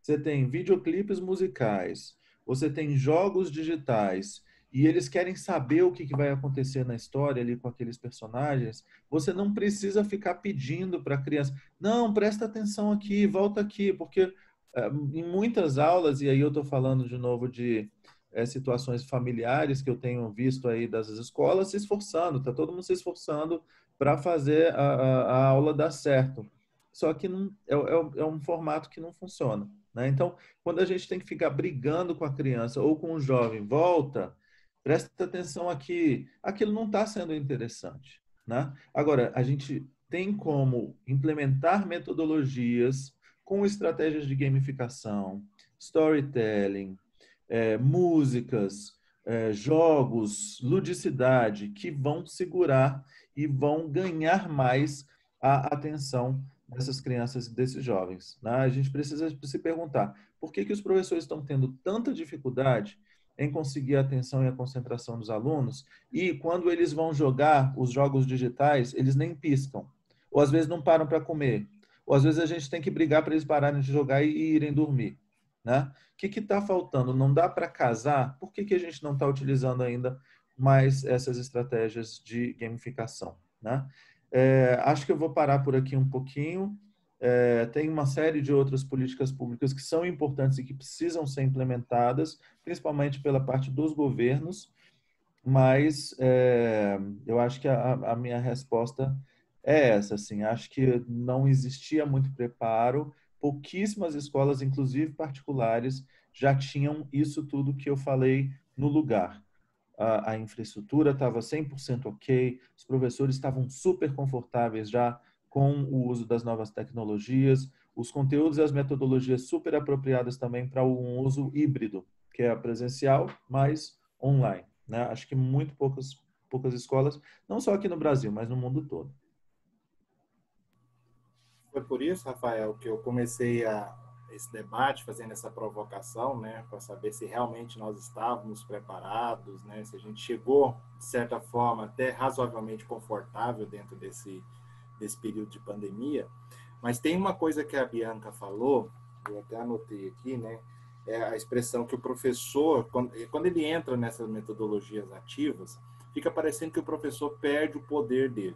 você tem videoclipes musicais, você tem jogos digitais, e eles querem saber o que vai acontecer na história ali com aqueles personagens, você não precisa ficar pedindo para a criança, não, presta atenção aqui, volta aqui, porque em muitas aulas, e aí eu estou falando de novo de situações familiares que eu tenho visto aí das escolas se esforçando, está todo mundo se esforçando para fazer a aula dar certo. Só que não, é um formato que não funciona, né? Então, quando a gente tem que ficar brigando com a criança ou com o jovem, volta, presta atenção aqui, aquilo não está sendo interessante, né? Agora, a gente tem como implementar metodologias com estratégias de gamificação, storytelling, músicas, jogos, ludicidade, que vão segurar e vão ganhar mais a atenção dessas crianças e desses jovens, né? A gente precisa se perguntar por que os professores estão tendo tanta dificuldade em conseguir a atenção e a concentração dos alunos e quando eles vão jogar os jogos digitais, eles nem piscam, ou às vezes não param para comer, ou às vezes a gente tem que brigar para eles pararem de jogar e irem dormir, né? O que está faltando? Não dá para casar? Por que a gente não está utilizando ainda mais essas estratégias de gamificação, né? Acho que eu vou parar por aqui um pouquinho. Tem uma série de outras políticas públicas que são importantes e que precisam ser implementadas, principalmente pela parte dos governos, mas eu acho que a minha resposta é essa, assim, acho que não existia muito preparo, pouquíssimas escolas, inclusive particulares, já tinham isso tudo que eu falei no lugar. A infraestrutura estava 100% ok, os professores estavam super confortáveis já com o uso das novas tecnologias, os conteúdos e as metodologias super apropriadas também para um uso híbrido, que é presencial, mas online, né? Acho que muito poucas escolas, não só aqui no Brasil, mas no mundo todo. Foi por isso, Rafael, que eu comecei esse debate, fazendo essa provocação, né, para saber se realmente nós estávamos preparados, né, se a gente chegou, de certa forma, até razoavelmente confortável dentro desse período de pandemia. Mas tem uma coisa que a Bianca falou, eu até anotei aqui, né, é a expressão que o professor, quando ele entra nessas metodologias ativas, fica parecendo que o professor perde o poder dele.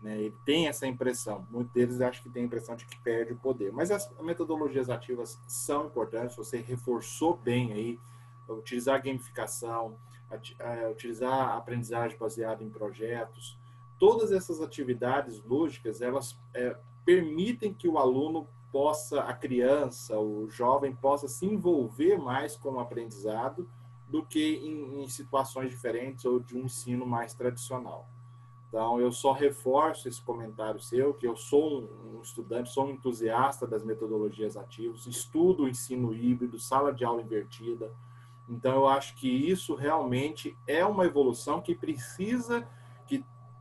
Né? Ele tem essa impressão, muitos deles acham que tem a impressão de que perde o poder, mas as metodologias ativas são importantes, você reforçou bem aí, utilizar a gamificação, utilizar a aprendizagem baseada em projetos, todas essas atividades lúdicas, elas permitem que o aluno possa, a criança, o jovem possa se envolver mais com o aprendizado do que em situações diferentes ou de um ensino mais tradicional. Então, eu só reforço esse comentário seu, que eu sou um estudante, sou um entusiasta das metodologias ativas, estudo o ensino híbrido, sala de aula invertida. Então, eu acho que isso realmente é uma evolução que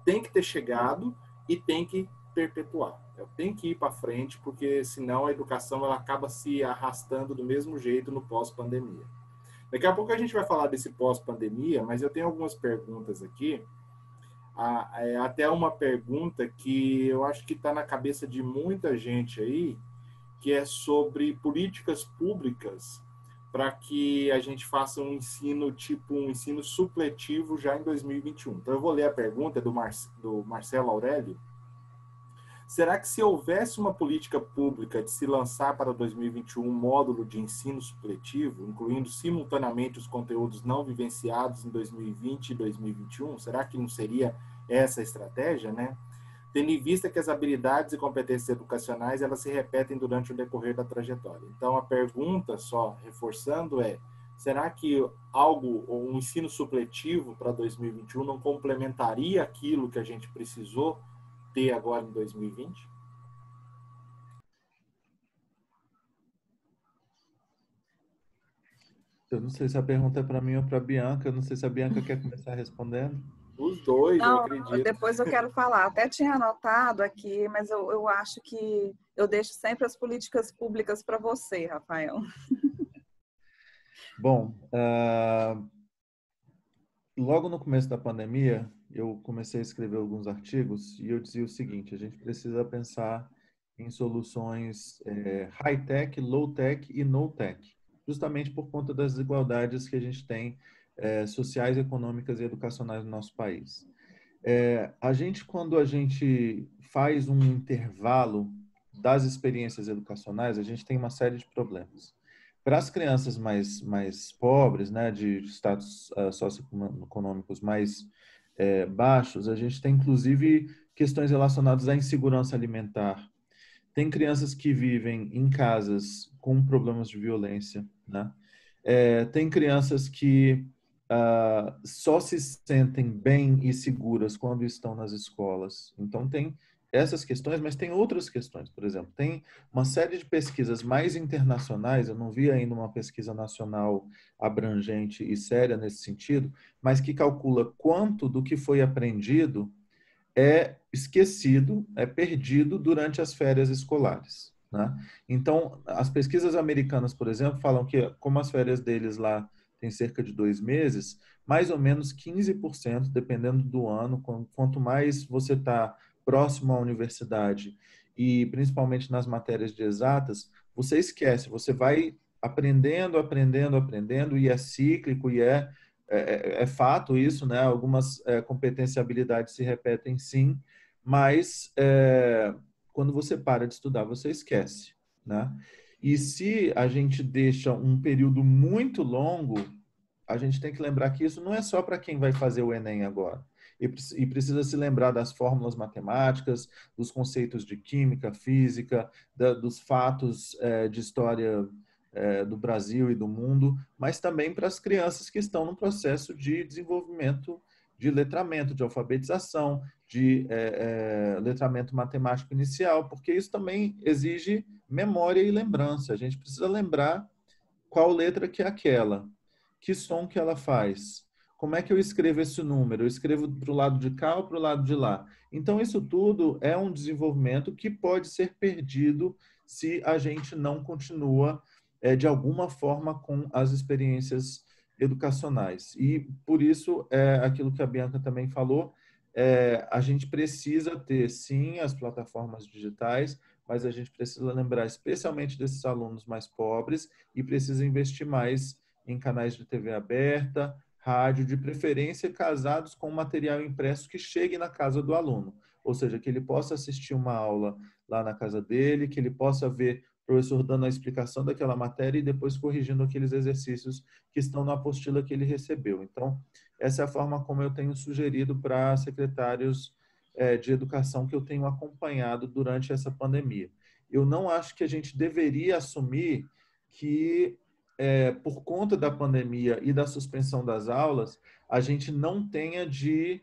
tem que ter chegado e tem que perpetuar. Tem que ir para frente, porque senão a educação ela acaba se arrastando do mesmo jeito no pós-pandemia. Daqui a pouco a gente vai falar desse pós-pandemia, mas eu tenho algumas perguntas aqui. Até uma pergunta que eu acho que está na cabeça de muita gente aí, que é sobre políticas públicas para que a gente faça um ensino, tipo um ensino supletivo já em 2021. Então eu vou ler a pergunta do Marcelo Aurélio. Será que se houvesse uma política pública de se lançar para 2021 um módulo de ensino supletivo, incluindo simultaneamente os conteúdos não vivenciados em 2020 e 2021, será que não seria essa a estratégia, né? Tendo em vista que as habilidades e competências educacionais elas se repetem durante o decorrer da trajetória. Então a pergunta, só reforçando, será que um ensino supletivo para 2021 não complementaria aquilo que a gente precisou ter agora em 2020? Eu não sei se a pergunta é para mim ou para a Bianca. Eu não sei se a Bianca quer começar respondendo. Os dois, não, eu acredito. Depois eu quero falar. Até tinha anotado aqui, mas eu acho que eu deixo sempre as políticas públicas para você, Rafael. Bom, logo no começo da pandemia, eu comecei a escrever alguns artigos e eu dizia o seguinte: a gente precisa pensar em soluções high-tech, low-tech e no-tech, justamente por conta das desigualdades que a gente tem sociais, econômicas e educacionais no nosso país. Quando a gente faz um intervalo das experiências educacionais, a gente tem uma série de problemas. Para as crianças mais pobres, né, de status socioeconômicos mais baixos, a gente tem inclusive questões relacionadas à insegurança alimentar. Tem crianças que vivem em casas com problemas de violência, né? Tem crianças que só se sentem bem e seguras quando estão nas escolas. Então, tem essas questões, mas tem outras questões. Por exemplo, tem uma série de pesquisas mais internacionais, eu não vi ainda uma pesquisa nacional abrangente e séria nesse sentido, mas que calcula quanto do que foi aprendido é esquecido, é perdido durante as férias escolares, né? Então, as pesquisas americanas, por exemplo, falam que como as férias deles lá têm cerca de 2 meses, mais ou menos 15%, dependendo do ano, quanto mais você está próximo à universidade e principalmente nas matérias de exatas, você esquece, você vai aprendendo e é cíclico e é fato isso, né? Algumas competências e habilidades se repetem sim, mas quando você para de estudar, você esquece, né? E se a gente deixa um período muito longo, a gente tem que lembrar que isso não é só para quem vai fazer o Enem agora. E precisa se lembrar das fórmulas matemáticas, dos conceitos de química, física, dos fatos de história do Brasil e do mundo, mas também para as crianças que estão no processo de desenvolvimento de letramento, de alfabetização, de letramento matemático inicial, porque isso também exige memória e lembrança. A gente precisa lembrar qual letra que é aquela, que som que ela faz, como é que eu escrevo esse número? Eu escrevo para o lado de cá ou para o lado de lá? Então, isso tudo é um desenvolvimento que pode ser perdido se a gente não continua, de alguma forma, com as experiências educacionais. E, por isso, aquilo que a Bianca também falou, a gente precisa ter, sim, as plataformas digitais, mas a gente precisa lembrar especialmente desses alunos mais pobres e precisa investir mais em canais de TV aberta, rádio, de preferência casados com material impresso que chegue na casa do aluno. Ou seja, que ele possa assistir uma aula lá na casa dele, que ele possa ver o professor dando a explicação daquela matéria e depois corrigindo aqueles exercícios que estão na apostila que ele recebeu. Então, essa é a forma como eu tenho sugerido para secretários de educação que eu tenho acompanhado durante essa pandemia. Eu não acho que a gente deveria assumir que, por conta da pandemia e da suspensão das aulas, a gente não tenha de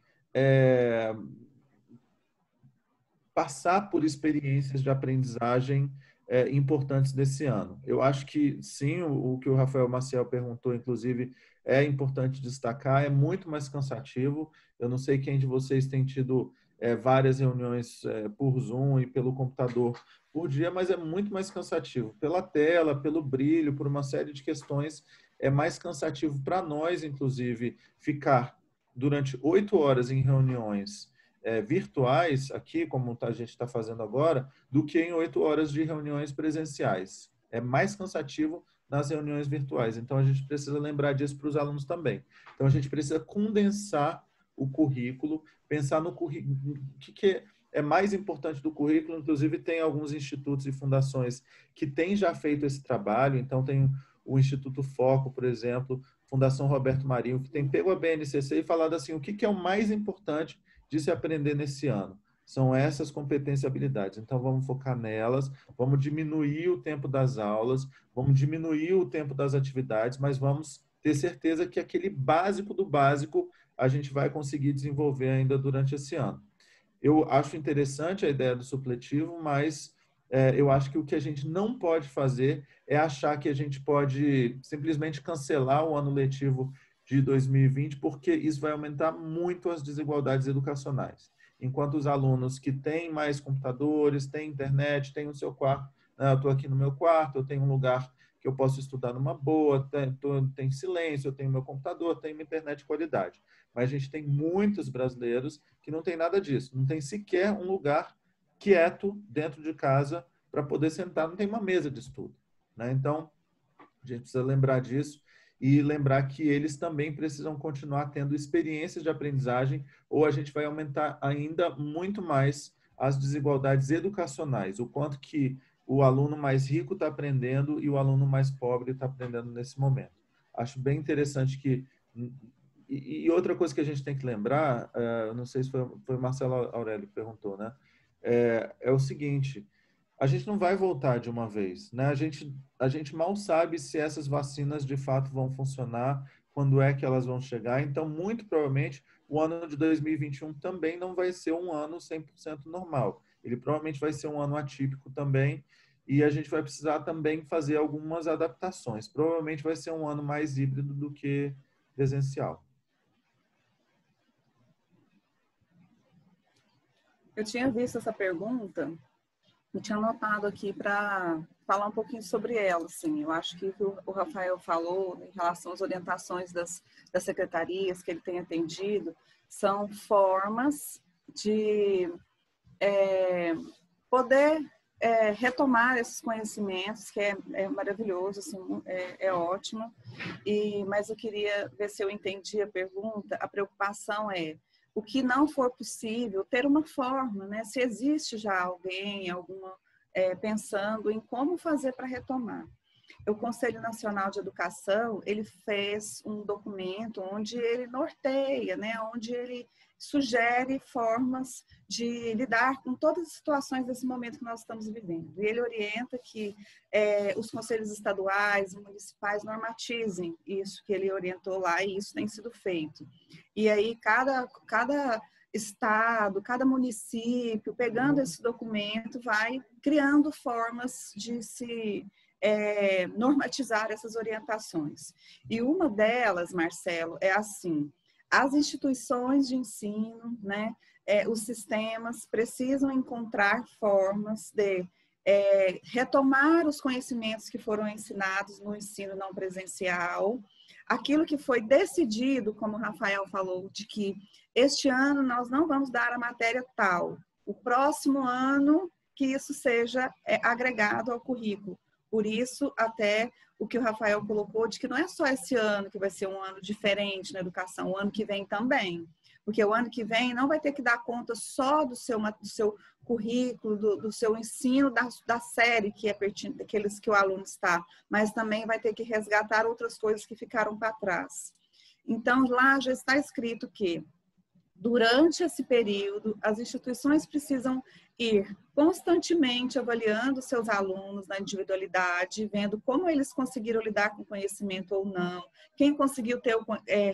passar por experiências de aprendizagem importantes desse ano. Eu acho que, sim, o que o Rafael Maciel perguntou, inclusive, é importante destacar, é muito mais cansativo. Eu não sei quem de vocês tem tido várias reuniões por Zoom e pelo computador por dia, mas é muito mais cansativo. Pela tela, pelo brilho, por uma série de questões, é mais cansativo para nós, inclusive, ficar durante 8 horas em reuniões virtuais, aqui, como a gente está fazendo agora, do que em 8 horas de reuniões presenciais. É mais cansativo nas reuniões virtuais. Então, a gente precisa lembrar disso para os alunos também. Então, a gente precisa condensar o currículo, pensar no currículo, o que é mais importante do currículo. Inclusive, tem alguns institutos e fundações que têm já feito esse trabalho. Então, tem o Instituto Foco, por exemplo, Fundação Roberto Marinho, que tem pego a BNCC e falado assim, o que é o mais importante de se aprender nesse ano? São essas competências e habilidades. Então, vamos focar nelas, vamos diminuir o tempo das aulas, vamos diminuir o tempo das atividades, mas vamos ter certeza que aquele básico do básico a gente vai conseguir desenvolver ainda durante esse ano. Eu acho interessante a ideia do supletivo, mas eu acho que o que a gente não pode fazer é achar que a gente pode simplesmente cancelar o ano letivo de 2020, porque isso vai aumentar muito as desigualdades educacionais. Enquanto os alunos que têm mais computadores, têm internet, têm o seu quarto, eu estou aqui no meu quarto, eu tenho um lugar que eu posso estudar numa boa, tem silêncio, eu tenho meu computador, tenho uma internet de qualidade. Mas a gente tem muitos brasileiros que não tem nada disso, não tem sequer um lugar quieto dentro de casa para poder sentar, não tem uma mesa de estudo, né? Então, a gente precisa lembrar disso e lembrar que eles também precisam continuar tendo experiências de aprendizagem, ou a gente vai aumentar ainda muito mais as desigualdades educacionais, o quanto que o aluno mais rico está aprendendo e o aluno mais pobre está aprendendo nesse momento. Acho bem interessante que... E outra coisa que a gente tem que lembrar, não sei se foi o Marcelo Aurélio que perguntou, né? É o seguinte, a gente não vai voltar de uma vez, né? A gente mal sabe se essas vacinas de fato vão funcionar, quando é que elas vão chegar. Então, muito provavelmente, o ano de 2021 também não vai ser um ano 100% normal. Ele provavelmente vai ser um ano atípico também, e a gente vai precisar também fazer algumas adaptações. Provavelmente vai ser um ano mais híbrido do que presencial. Eu tinha visto essa pergunta e tinha anotado aqui para falar um pouquinho sobre ela. Assim. Eu acho que o Rafael falou em relação às orientações das secretarias que ele tem atendido, são formas de poder retomar esses conhecimentos, que é maravilhoso, assim, é ótimo. Mas eu queria ver se eu entendi a pergunta. A preocupação é o que não for possível, ter uma forma, né? Se existe já alguém, pensando em como fazer para retomar. O Conselho Nacional de Educação, ele fez um documento onde ele norteia, né? Onde ele sugere formas de lidar com todas as situações desse momento que nós estamos vivendo. E ele orienta que os conselhos estaduais e municipais normatizem isso que ele orientou lá, e isso tem sido feito. E aí, cada estado, cada município, pegando esse documento, vai criando formas de se normatizar essas orientações. E uma delas, Marcelo, é assim: as instituições de ensino, né, os sistemas precisam encontrar formas de retomar os conhecimentos que foram ensinados no ensino não presencial, aquilo que foi decidido, como o Rafael falou, de que este ano nós não vamos dar a matéria tal, o próximo ano que isso seja agregado ao currículo. Por isso, até o que o Rafael colocou, de que não é só esse ano que vai ser um ano diferente na educação, o ano que vem também. Porque o ano que vem não vai ter que dar conta só do seu currículo, do seu ensino, da série que é pertinente, daqueles que o aluno está, mas também vai ter que resgatar outras coisas que ficaram para trás. Então, lá já está escrito que, durante esse período, as instituições precisam ir constantemente avaliando seus alunos na individualidade, vendo como eles conseguiram lidar com o conhecimento ou não, quem conseguiu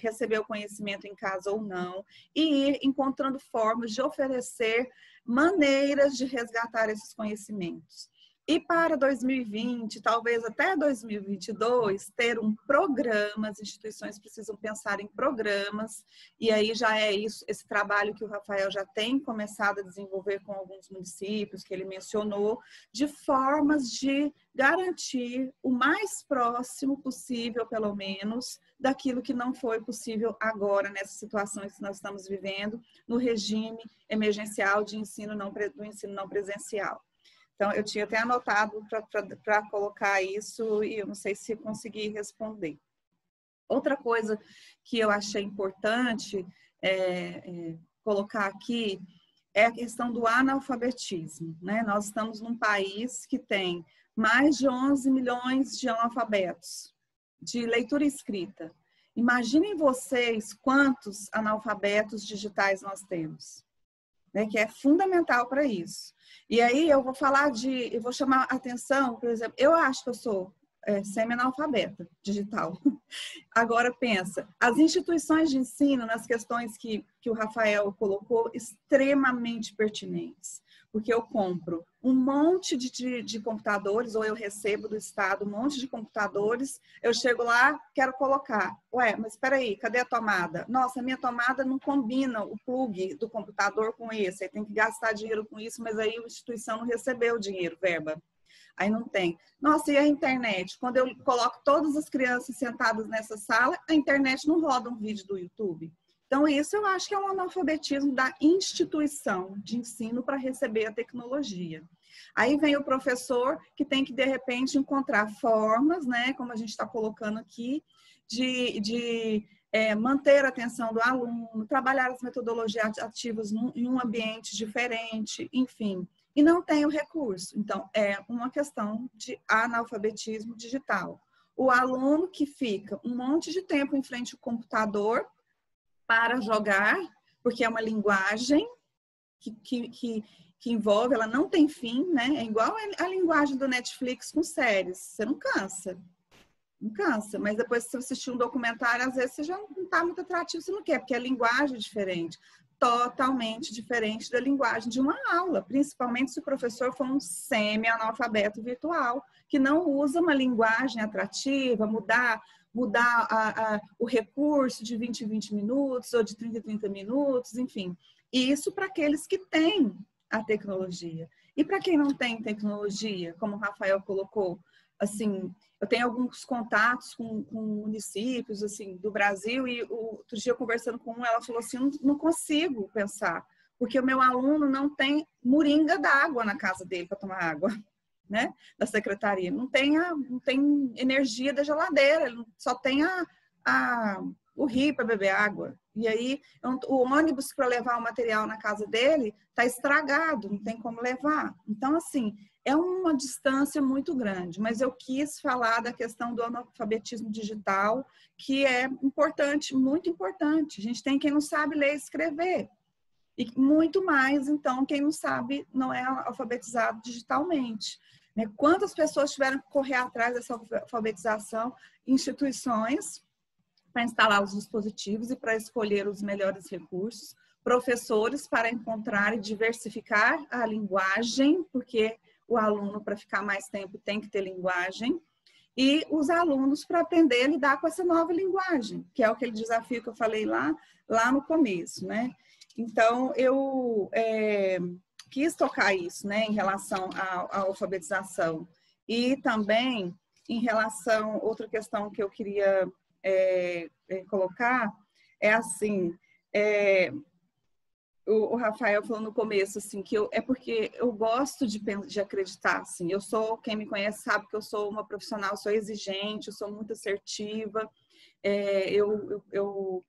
receber o conhecimento em casa ou não, e ir encontrando formas de oferecer maneiras de resgatar esses conhecimentos. E para 2020, talvez até 2022, ter um programa, as instituições precisam pensar em programas, e aí já é isso, esse trabalho que o Rafael já tem começado a desenvolver com alguns municípios, que ele mencionou, de formas de garantir o mais próximo possível, pelo menos, daquilo que não foi possível agora, nessa situação que nós estamos vivendo, no regime emergencial de ensino do ensino não presencial. Então, eu tinha até anotado para colocar isso e eu não sei se consegui responder. Outra coisa que eu achei importante colocar aqui é a questão do analfabetismo, né? Nós estamos num país que tem mais de 11 milhões de analfabetos, de leitura e escrita. Imaginem vocês quantos analfabetos digitais nós temos, né? Que é fundamental para isso. E aí eu vou chamar a atenção, por exemplo, eu acho que eu sou semi-analfabeta digital. Agora pensa, as instituições de ensino, nas questões que o Rafael colocou, extremamente pertinentes. Porque eu compro um monte de computadores, ou eu recebo do Estado um monte de computadores, eu chego lá, quero colocar. Ué, mas espera aí, cadê a tomada? Nossa, a minha tomada não combina o plug do computador com esse, aí tem que gastar dinheiro com isso, mas aí a instituição não recebeu o dinheiro, verba. Aí não tem. Nossa, e a internet? Quando eu coloco todas as crianças sentadas nessa sala, a internet não roda um vídeo do YouTube. Então, isso eu acho que é um analfabetismo da instituição de ensino para receber a tecnologia. Aí vem o professor que tem que, de repente, encontrar formas, né, como a gente está colocando aqui, de manter a atenção do aluno, trabalhar as metodologias ativas em um ambiente diferente, enfim. E não tem o recurso. Então, é uma questão de analfabetismo digital. O aluno que fica um monte de tempo em frente ao computador para jogar, porque é uma linguagem que envolve, ela não tem fim, né? É igual a linguagem do Netflix com séries. Você não cansa. Não cansa. Mas depois, se você assistir um documentário, às vezes você já não está muito atrativo, você não quer, porque a linguagem é diferente. Totalmente diferente da linguagem de uma aula, principalmente se o professor for um semi-analfabeto virtual, que não usa uma linguagem atrativa, mudar o recurso de 20 em 20 minutos, ou de 30 em 30 minutos, enfim. E isso para aqueles que têm a tecnologia. E para quem não tem tecnologia, como o Rafael colocou, assim, eu tenho alguns contatos com municípios assim, do Brasil e outro dia conversando com ela falou assim, não consigo pensar, porque o meu aluno não tem moringa d'água na casa dele para tomar água, né, da secretaria. Não tem energia da geladeira, ele só tem o rio para beber água. E aí o ônibus para levar o material na casa dele está estragado, não tem como levar. Então, assim, é uma distância muito grande, mas eu quis falar da questão do analfabetismo digital, que é importante, muito importante. A gente tem quem não sabe ler e escrever. E muito mais, então, quem não sabe não é alfabetizado digitalmente. Né? Quantas pessoas tiveram que correr atrás dessa alfabetização? Instituições para instalar os dispositivos e para escolher os melhores recursos, professores para encontrar e diversificar a linguagem, porque o aluno, para ficar mais tempo, tem que ter linguagem, e os alunos para aprender a lidar com essa nova linguagem, que é aquele desafio que eu falei lá no começo, né? Então, eu quis tocar isso, né, em relação à alfabetização. E também, em relação, outra questão que eu queria colocar, é assim, o Rafael falou no começo, assim, que é porque eu gosto de acreditar, assim, quem me conhece sabe que eu sou uma profissional, sou exigente, eu sou muito assertiva, eu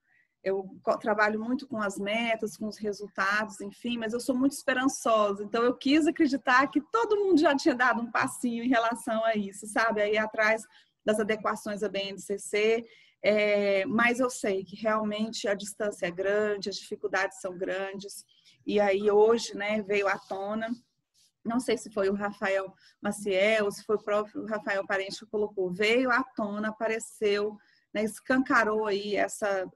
trabalho muito com as metas, com os resultados, enfim, mas eu sou muito esperançosa, então eu quis acreditar que todo mundo já tinha dado um passinho em relação a isso, sabe? Aí atrás das adequações à BNCC, mas eu sei que realmente a distância é grande, as dificuldades são grandes, e aí hoje, né, veio à tona, não sei se foi o Rafael Maciel, ou se foi o próprio Rafael Parente que colocou, veio à tona, apareceu, né, escancarou aí essa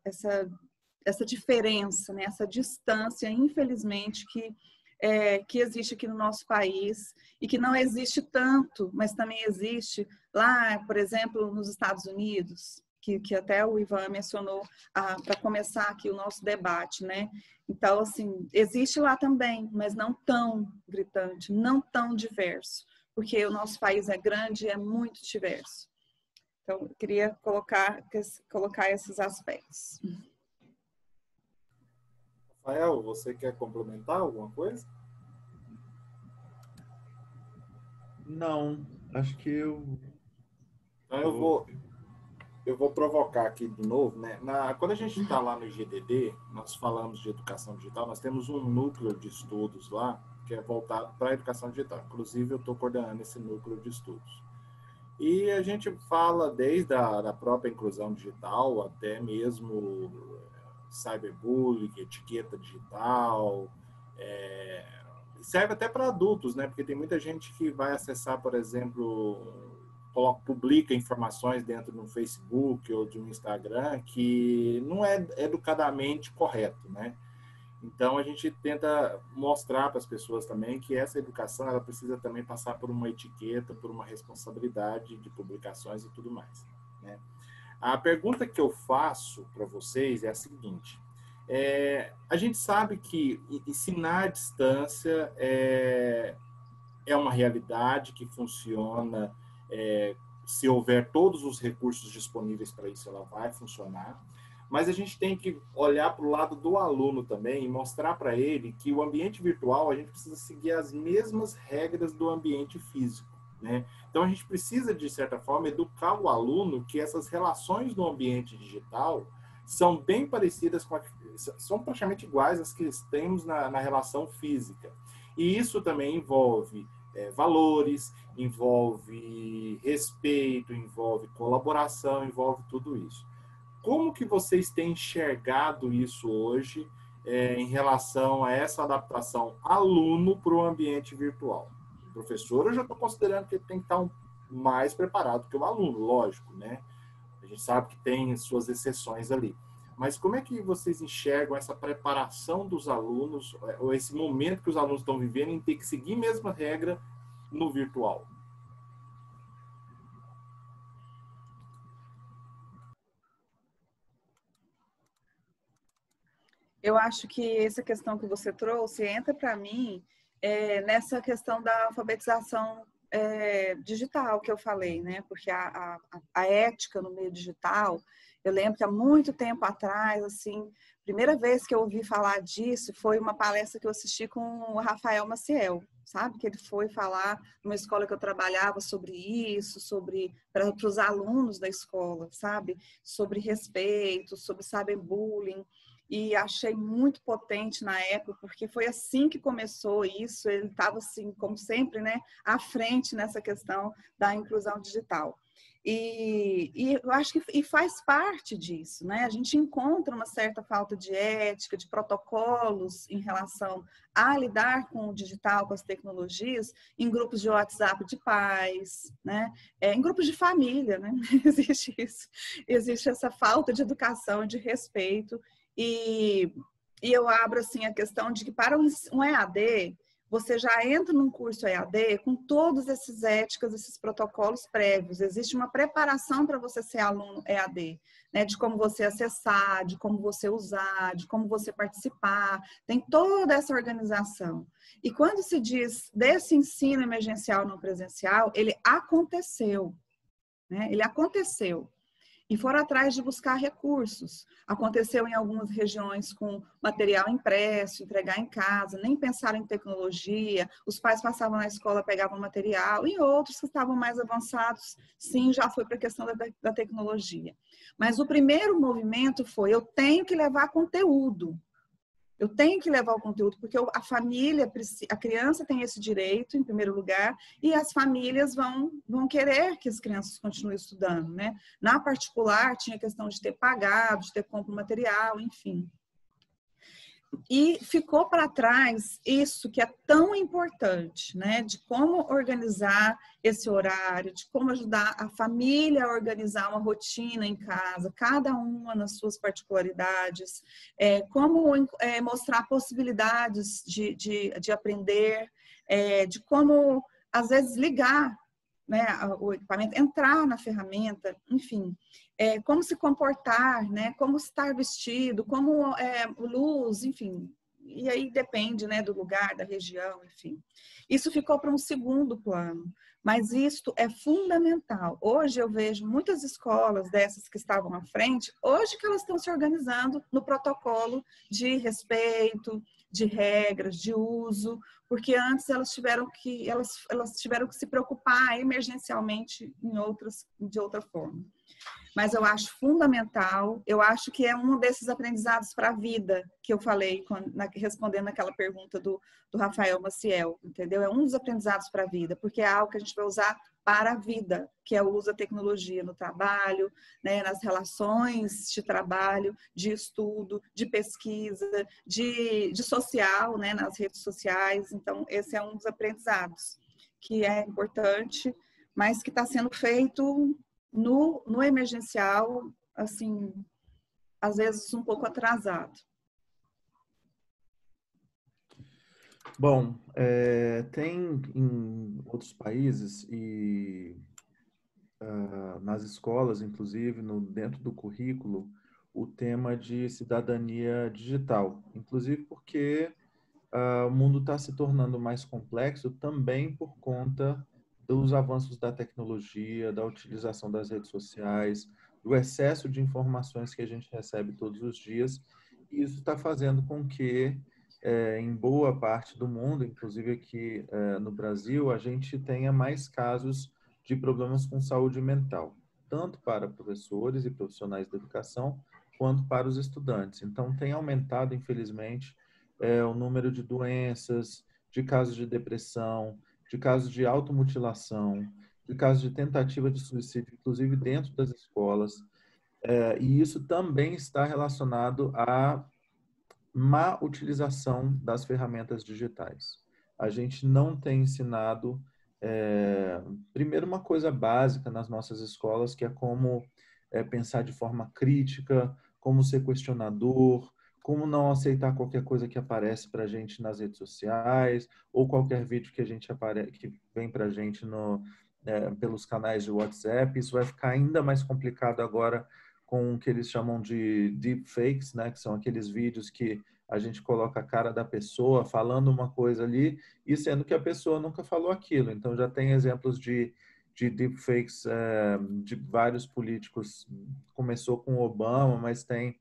diferença, né, essa distância, infelizmente, que que existe aqui no nosso país e que não existe tanto, mas também existe lá, por exemplo, nos Estados Unidos, que até o Ivan mencionou para começar aqui o nosso debate, né? Então, assim, existe lá também, mas não tão gritante, não tão diverso, porque o nosso país é grande e é muito diverso. Então, eu queria colocar esses aspectos. Rafael, você quer complementar alguma coisa? Não, acho que eu... Então eu vou provocar aqui de novo, né? Quando a gente está lá no IGDD, nós falamos de educação digital, nós temos um núcleo de estudos lá, que é voltado para a educação digital. Inclusive, eu estou coordenando esse núcleo de estudos. E a gente fala desde da própria inclusão digital, até mesmo cyberbullying, etiqueta digital, serve até para adultos, né? Porque tem muita gente que vai acessar, por exemplo, publica informações dentro do Facebook ou de um Instagram que não é educadamente correto, né? Então a gente tenta mostrar para as pessoas também que essa educação ela precisa também passar por uma etiqueta, por uma responsabilidade de publicações e tudo mais, né? A pergunta que eu faço para vocês é a seguinte: a gente sabe que ensinar à distância é uma realidade que funciona, se houver todos os recursos disponíveis para isso, ela vai funcionar. Mas a gente tem que olhar para o lado do aluno também e mostrar para ele que o ambiente virtual, a gente precisa seguir as mesmas regras do ambiente físico, né? Então, a gente precisa, de certa forma, educar o aluno que essas relações no ambiente digital são bem parecidas são praticamente iguais às que temos na relação física. E isso também envolve valores, envolve respeito, envolve colaboração, envolve tudo isso. Como que vocês têm enxergado isso hoje em relação a essa adaptação aluno para o ambiente virtual? O professor, eu já estou considerando que ele tem que estar mais preparado que o aluno, lógico, né? A gente sabe que tem suas exceções ali. Mas como é que vocês enxergam essa preparação dos alunos, ou esse momento que os alunos estão vivendo em ter que seguir a mesma regra no virtual? Eu acho que essa questão que você trouxe entra para mim nessa questão da alfabetização digital que eu falei, né? Porque a ética no meio digital, eu lembro que há muito tempo atrás, assim, primeira vez que eu ouvi falar disso foi uma palestra que eu assisti com o Rafael Maciel, sabe? Que ele foi falar numa escola que eu trabalhava sobre isso, para os alunos da escola, sabe? Sobre respeito, sobre cyberbullying. E achei muito potente na época, porque foi assim que começou isso, ele estava assim, como sempre, né, à frente nessa questão da inclusão digital. E eu acho que faz parte disso, né? A gente encontra uma certa falta de ética, de protocolos em relação a lidar com o digital, com as tecnologias, em grupos de WhatsApp de pais, né? Em grupos de família, né? Existe isso. Existe essa falta de educação, de respeito. E eu abro assim a questão de que para um EAD, você já entra num curso EAD com todos esses éticas, esses protocolos prévios. Existe uma preparação para você ser aluno EAD, né? De como você acessar, de como você usar, de como você participar. Tem toda essa organização. E quando se diz desse ensino emergencial não presencial, ele aconteceu, né? Ele aconteceu. E foram atrás de buscar recursos. Aconteceu em algumas regiões com material impresso, entregar em casa, nem pensaram em tecnologia. Os pais passavam na escola, pegavam material. E outros que estavam mais avançados, sim, já foi para a questão da tecnologia. Mas o primeiro movimento foi, eu tenho que levar conteúdo. Eu tenho que levar o conteúdo, porque a família, a criança tem esse direito, em primeiro lugar, e as famílias vão querer que as crianças continuem estudando, né? Na particular, tinha a questão de ter pagado, de ter compra material, enfim. E ficou para trás isso que é tão importante, né? De como organizar esse horário, de como ajudar a família a organizar uma rotina em casa, cada uma nas suas particularidades, como mostrar possibilidades de aprender, de como, às vezes, ligar, né, o equipamento, entrar na ferramenta, enfim, como se comportar, né, como estar vestido, como luz, enfim, e aí depende, né, do lugar, da região, enfim. Isso ficou para um segundo plano, mas isto é fundamental. Hoje eu vejo muitas escolas dessas que estavam à frente, hoje que elas estão se organizando no protocolo de respeito, de regras, de uso, porque antes elas tiveram que se preocupar emergencialmente de outra forma. Mas eu acho fundamental, eu acho que é um desses aprendizados para a vida que eu falei respondendo aquela pergunta do Rafael Maciel, entendeu? É um dos aprendizados para a vida, porque é algo que a gente vai usar para a vida, que é o uso da tecnologia no trabalho, né, nas relações de trabalho, de estudo, de pesquisa, de social, né, nas redes sociais. Então, esse é um dos aprendizados que é importante, mas que está sendo feito no emergencial, assim, às vezes um pouco atrasado. Bom, tem em outros países e nas escolas, inclusive, dentro do currículo, o tema de cidadania digital. Inclusive porque o mundo está se tornando mais complexo também por conta dos avanços da tecnologia, da utilização das redes sociais, do excesso de informações que a gente recebe todos os dias. E isso está fazendo com que, em boa parte do mundo, inclusive aqui no Brasil, a gente tenha mais casos de problemas com saúde mental, tanto para professores e profissionais da educação, quanto para os estudantes. Então, tem aumentado, infelizmente, o número de doenças, de casos de depressão, de casos de automutilação, de casos de tentativa de suicídio, inclusive dentro das escolas. E isso também está relacionado à má utilização das ferramentas digitais. A gente não tem ensinado, primeiro, uma coisa básica nas nossas escolas, que é como pensar de forma crítica, como ser questionador, como não aceitar qualquer coisa que aparece para a gente nas redes sociais, ou qualquer vídeo que que vem para a gente pelos canais de WhatsApp. Isso vai ficar ainda mais complicado agora com o que eles chamam de deepfakes, né? Que são aqueles vídeos que a gente coloca a cara da pessoa falando uma coisa ali e sendo que a pessoa nunca falou aquilo. Então, já tem exemplos de deepfakes de vários políticos. Começou com o Obama, mas tem...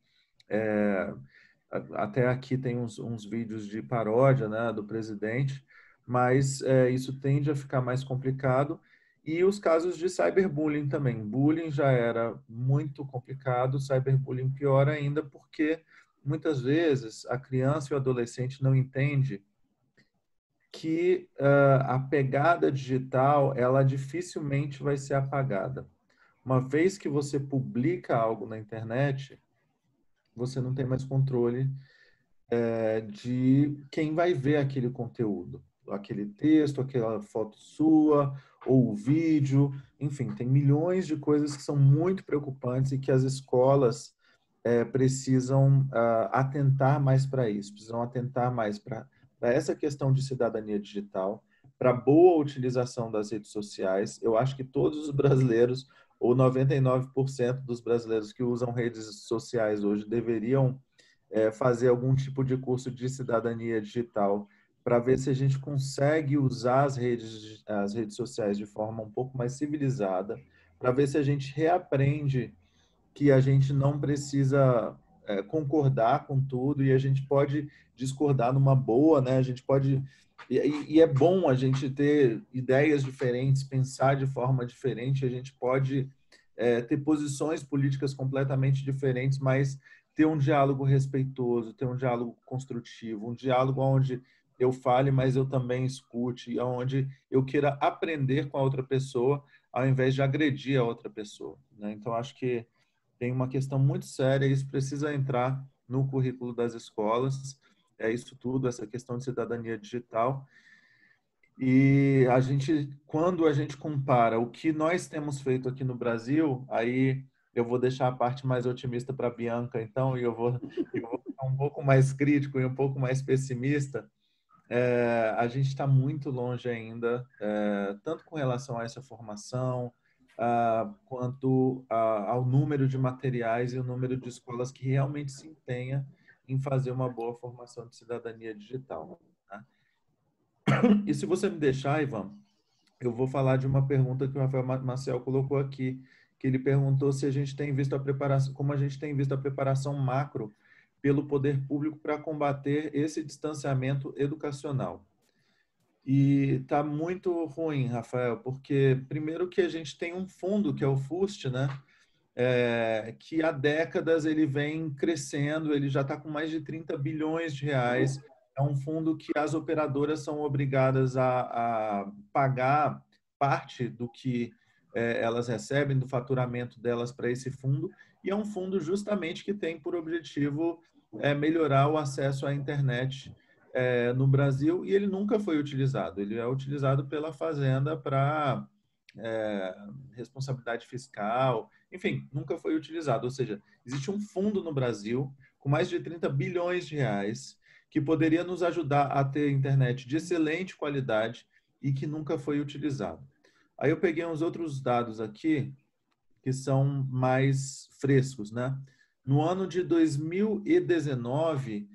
até aqui tem uns vídeos de paródia, né, do presidente, mas isso tende a ficar mais complicado. E os casos de cyberbullying também. Bullying já era muito complicado, cyberbullying pior ainda, porque muitas vezes a criança e o adolescente não entende que a pegada digital, ela dificilmente vai ser apagada. Uma vez que você publica algo na internet, você não tem mais controle de quem vai ver aquele conteúdo, aquele texto, aquela foto sua, ou o vídeo, enfim, tem milhões de coisas que são muito preocupantes e que as escolas precisam atentar mais para isso, precisam atentar mais para essa questão de cidadania digital, para boa utilização das redes sociais. Eu acho que todos os brasileiros, ou 99% dos brasileiros que usam redes sociais hoje, deveriam fazer algum tipo de curso de cidadania digital para ver se a gente consegue usar as redes sociais de forma um pouco mais civilizada, para ver se a gente reaprende que a gente não precisa concordar com tudo e a gente pode discordar numa boa, né? A gente pode... E é bom a gente ter ideias diferentes, pensar de forma diferente, a gente pode ter posições políticas completamente diferentes, mas ter um diálogo respeitoso, ter um diálogo construtivo, um diálogo onde eu fale, mas eu também escute, onde eu queira aprender com a outra pessoa, ao invés de agredir a outra pessoa, né? Então, acho que tem uma questão muito séria, isso precisa entrar no currículo das escolas, é isso tudo, essa questão de cidadania digital. E quando a gente compara o que nós temos feito aqui no Brasil, aí eu vou deixar a parte mais otimista para a Bianca, então, e eu vou ficar um pouco mais crítico e um pouco mais pessimista. A gente está muito longe ainda, tanto com relação a essa formação, quanto ao número de materiais e o número de escolas que realmente se empenha em fazer uma boa formação de cidadania digital, tá? E se você me deixar, Ivan, eu vou falar de uma pergunta que o Rafael Maciel colocou aqui, que ele perguntou se a gente tem visto a preparação, como a gente tem visto a preparação macro pelo poder público para combater esse distanciamento educacional. E está muito ruim, Rafael, porque primeiro que a gente tem um fundo, que é o FUST, né? Que há décadas ele vem crescendo, ele já está com mais de 30 bilhões de reais. É um fundo que as operadoras são obrigadas a pagar parte do que elas recebem, do faturamento delas para esse fundo, e é um fundo justamente que tem por objetivo melhorar o acesso à internet no Brasil, e ele nunca foi utilizado. Ele é utilizado pela Fazenda para responsabilidade fiscal, enfim, nunca foi utilizado. Ou seja, existe um fundo no Brasil com mais de 30 bilhões de reais que poderia nos ajudar a ter internet de excelente qualidade e que nunca foi utilizado. Aí eu peguei uns outros dados aqui que são mais frescos, né? No ano de 2019,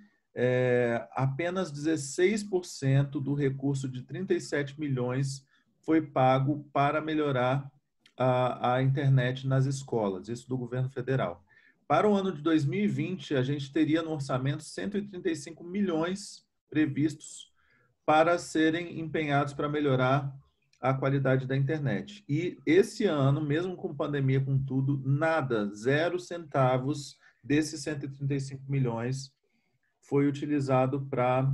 apenas 16% do recurso de 37 milhões foi pago para melhorar a internet nas escolas, isso do governo federal. Para o ano de 2020, a gente teria no orçamento 135 milhões previstos para serem empenhados para melhorar a qualidade da internet. E esse ano, mesmo com pandemia, com tudo, nada, 0 centavos desses 135 milhões foi utilizado para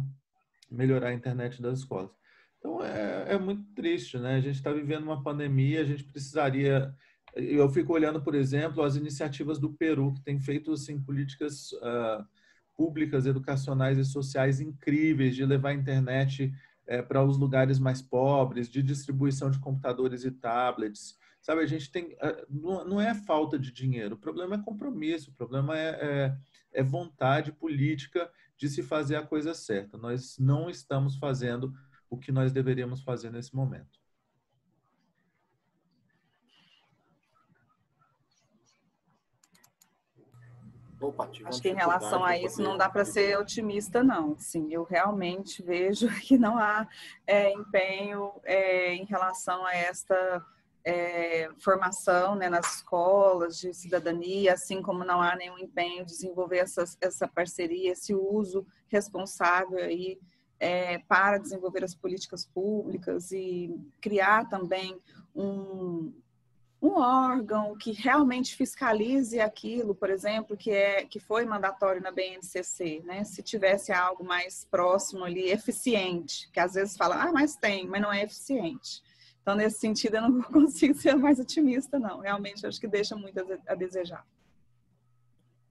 melhorar a internet das escolas. Então, é muito triste, né? A gente está vivendo uma pandemia, a gente precisaria... Eu fico olhando, por exemplo, as iniciativas do Peru, que tem feito assim, políticas públicas, educacionais e sociais incríveis de levar a internet para os lugares mais pobres, de distribuição de computadores e tablets. Sabe, a gente tem... Não é falta de dinheiro, o problema é compromisso, o problema é vontade política de se fazer a coisa certa. Nós não estamos fazendo o que nós deveríamos fazer nesse momento. Opa, acho que em relação a isso não dá para ser otimista, não. Sim, eu realmente vejo que não há empenho em relação a esta formação, né, nas escolas de cidadania, assim como não há nenhum empenho de desenvolver essa parceria, esse uso responsável aí para desenvolver as políticas públicas e criar também um órgão que realmente fiscalize aquilo, por exemplo, que foi mandatório na BNCC, né? Se tivesse algo mais próximo ali, eficiente, que às vezes fala, mas tem, mas não é eficiente. Então, nesse sentido, eu não consigo ser mais otimista, não. Realmente, acho que deixa muito a desejar.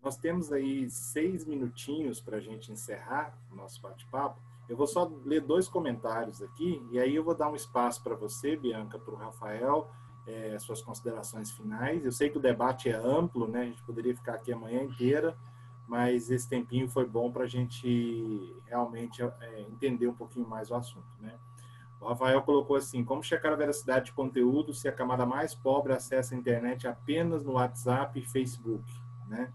Nós temos aí 6 minutinhos para a gente encerrar o nosso bate-papo. Eu vou só ler 2 comentários aqui, e aí eu vou dar um espaço para você, Bianca, para o Rafael, suas considerações finais. Eu sei que o debate é amplo, né? A gente poderia ficar aqui a manhã inteira, mas esse tempinho foi bom para a gente realmente entender um pouquinho mais o assunto, né? O Rafael colocou assim: como checar a veracidade de conteúdo se a camada mais pobre acessa a internet apenas no WhatsApp e Facebook, né?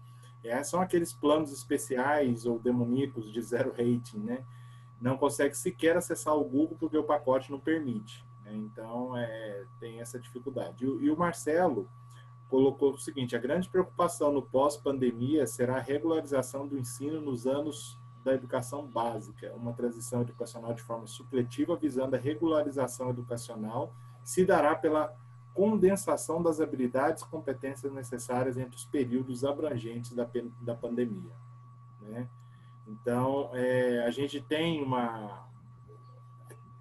São aqueles planos especiais ou demoníacos de 0 rating, né? Não consegue sequer acessar o Google porque o pacote não permite, né? Então, tem essa dificuldade. E o Marcelo colocou o seguinte: a grande preocupação no pós-pandemia será a regularização do ensino nos anos da educação básica, uma transição educacional de forma supletiva visando a regularização educacional se dará pela condensação das habilidades e competências necessárias entre os períodos abrangentes da pandemia, né? Então, a gente tem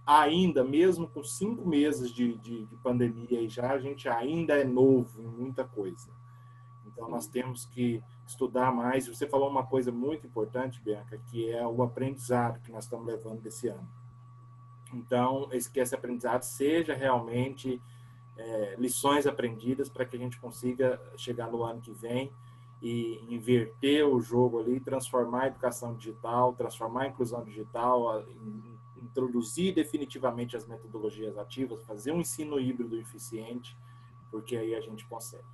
ainda, mesmo com 5 meses de pandemia, a gente ainda é novo em muita coisa. Então, nós temos que estudar mais. Você falou uma coisa muito importante, Bianca, que é o aprendizado que nós estamos levando desse ano. Então, que esse aprendizado seja realmente lições aprendidas para que a gente consiga chegar no ano que vem e inverter o jogo ali, transformar a educação digital, transformar a inclusão digital, introduzir definitivamente as metodologias ativas, fazer um ensino híbrido eficiente, porque aí a gente consegue.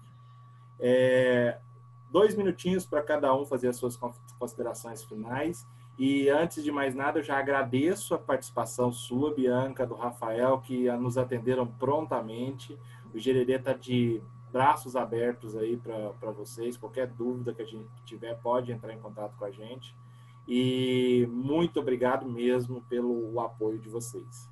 2 minutinhos para cada um fazer as suas considerações finais. E antes de mais nada, eu já agradeço a participação sua, Bianca, do Rafael, que nos atenderam prontamente. O Gererê está de braços abertos aí para vocês. Qualquer dúvida que a gente tiver, pode entrar em contato com a gente. E muito obrigado mesmo pelo apoio de vocês.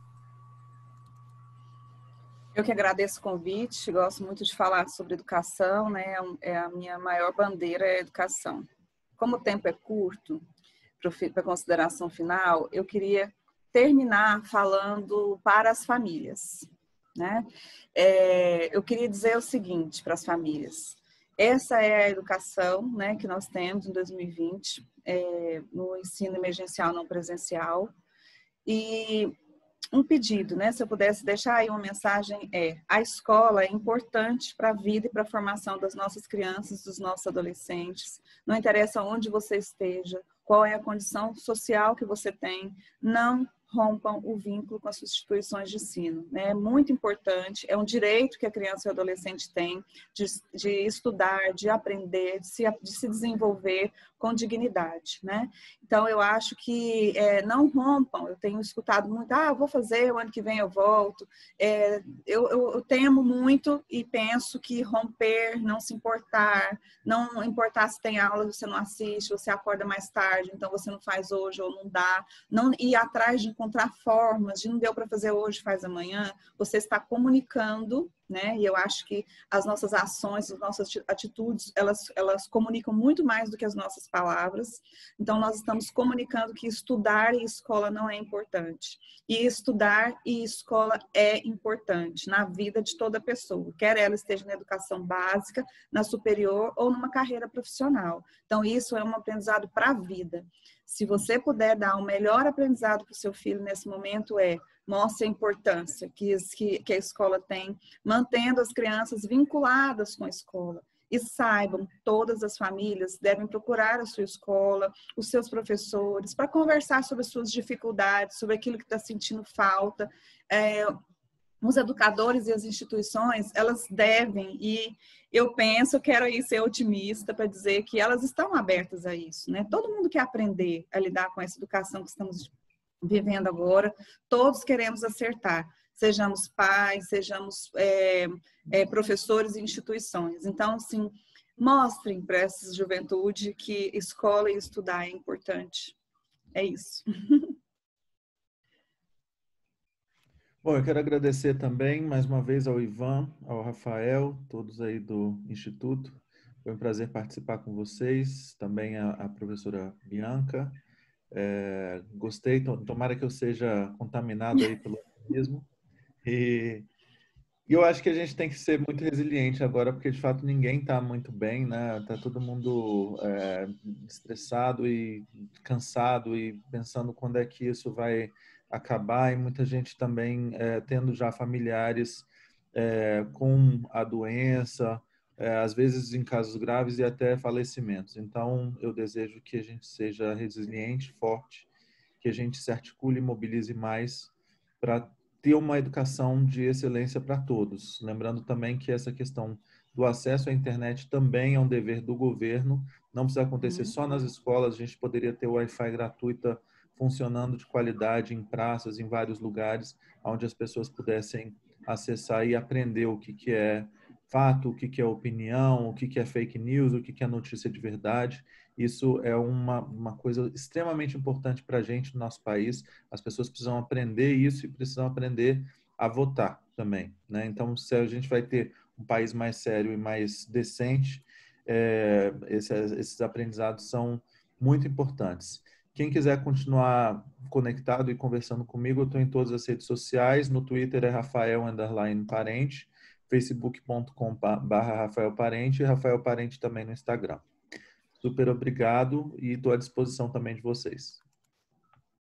Eu que agradeço o convite, gosto muito de falar sobre educação, né? A minha maior bandeira é a educação. Como o tempo é curto, para a consideração final, eu queria terminar falando para as famílias, né? Eu queria dizer o seguinte para as famílias: essa é a educação, né, que nós temos em 2020, no ensino emergencial não presencial. E um pedido, né, se eu pudesse deixar aí uma mensagem, a escola é importante para a vida e para a formação das nossas crianças, dos nossos adolescentes. Não interessa onde você esteja, qual é a condição social que você tem, não rompam o vínculo com as instituições de ensino, né? É muito importante, é um direito que a criança e o adolescente tem de estudar, de aprender, de se desenvolver com dignidade, né? Então, eu acho que não rompam. Eu tenho escutado muito, eu vou fazer, o ano que vem eu volto. Eu temo muito e penso que romper, não se importar, não importar se tem aula, você não assiste, você acorda mais tarde, então você não faz hoje ou não dá, não ir atrás de encontrar formas, de não deu para fazer hoje, faz amanhã, você está comunicando, né? E eu acho que as nossas ações, as nossas atitudes, elas comunicam muito mais do que as nossas palavras. Então, nós estamos comunicando que estudar e escola não é importante. E estudar e escola é importante na vida de toda pessoa, quer ela esteja na educação básica, na superior ou numa carreira profissional. Então, isso é um aprendizado para a vida. Se você puder dar o melhor aprendizado para o seu filho nesse momento, mostre a importância que a escola tem, mantendo as crianças vinculadas com a escola. E saibam, todas as famílias devem procurar a sua escola, os seus professores, para conversar sobre as suas dificuldades, sobre aquilo que está sentindo falta. Os educadores e as instituições, elas devem, e eu quero aí ser otimista para dizer que elas estão abertas a isso, né? Todo mundo quer aprender a lidar com essa educação que estamos vivendo agora, todos queremos acertar, sejamos pais, sejamos professores e instituições. Então, assim, mostrem para essa juventude que escola e estudar é importante. É isso. Bom, eu quero agradecer também, mais uma vez, ao Ivan, ao Rafael, todos aí do Instituto. Foi um prazer participar com vocês, também a professora Bianca. Gostei, tomara que eu seja contaminado aí pelo otimismo. E eu acho que a gente tem que ser muito resiliente agora, porque de fato ninguém está muito bem, né? Tá todo mundo estressado e cansado e pensando quando é que isso vai acabar, e muita gente também tendo já familiares com a doença, às vezes em casos graves e até falecimentos. Então, eu desejo que a gente seja resiliente, forte, que a gente se articule e mobilize mais para ter uma educação de excelência para todos. Lembrando também que essa questão do acesso à internet também é um dever do governo, não precisa acontecer só nas escolas, a gente poderia ter Wi-Fi gratuita funcionando de qualidade em praças, em vários lugares, onde as pessoas pudessem acessar e aprender o que é fato, o que é opinião, o que é fake news, o que é notícia de verdade. Isso é uma coisa extremamente importante para a gente no nosso país. As pessoas precisam aprender isso e precisam aprender a votar também, né? Então, se a gente vai ter um país mais sério e mais decente, esses aprendizados são muito importantes. Quem quiser continuar conectado e conversando comigo, eu estou em todas as redes sociais. No Twitter é Rafael_Parente. facebook.com/Rafael Parente e Rafael Parente também no Instagram. Super obrigado e estou à disposição também de vocês.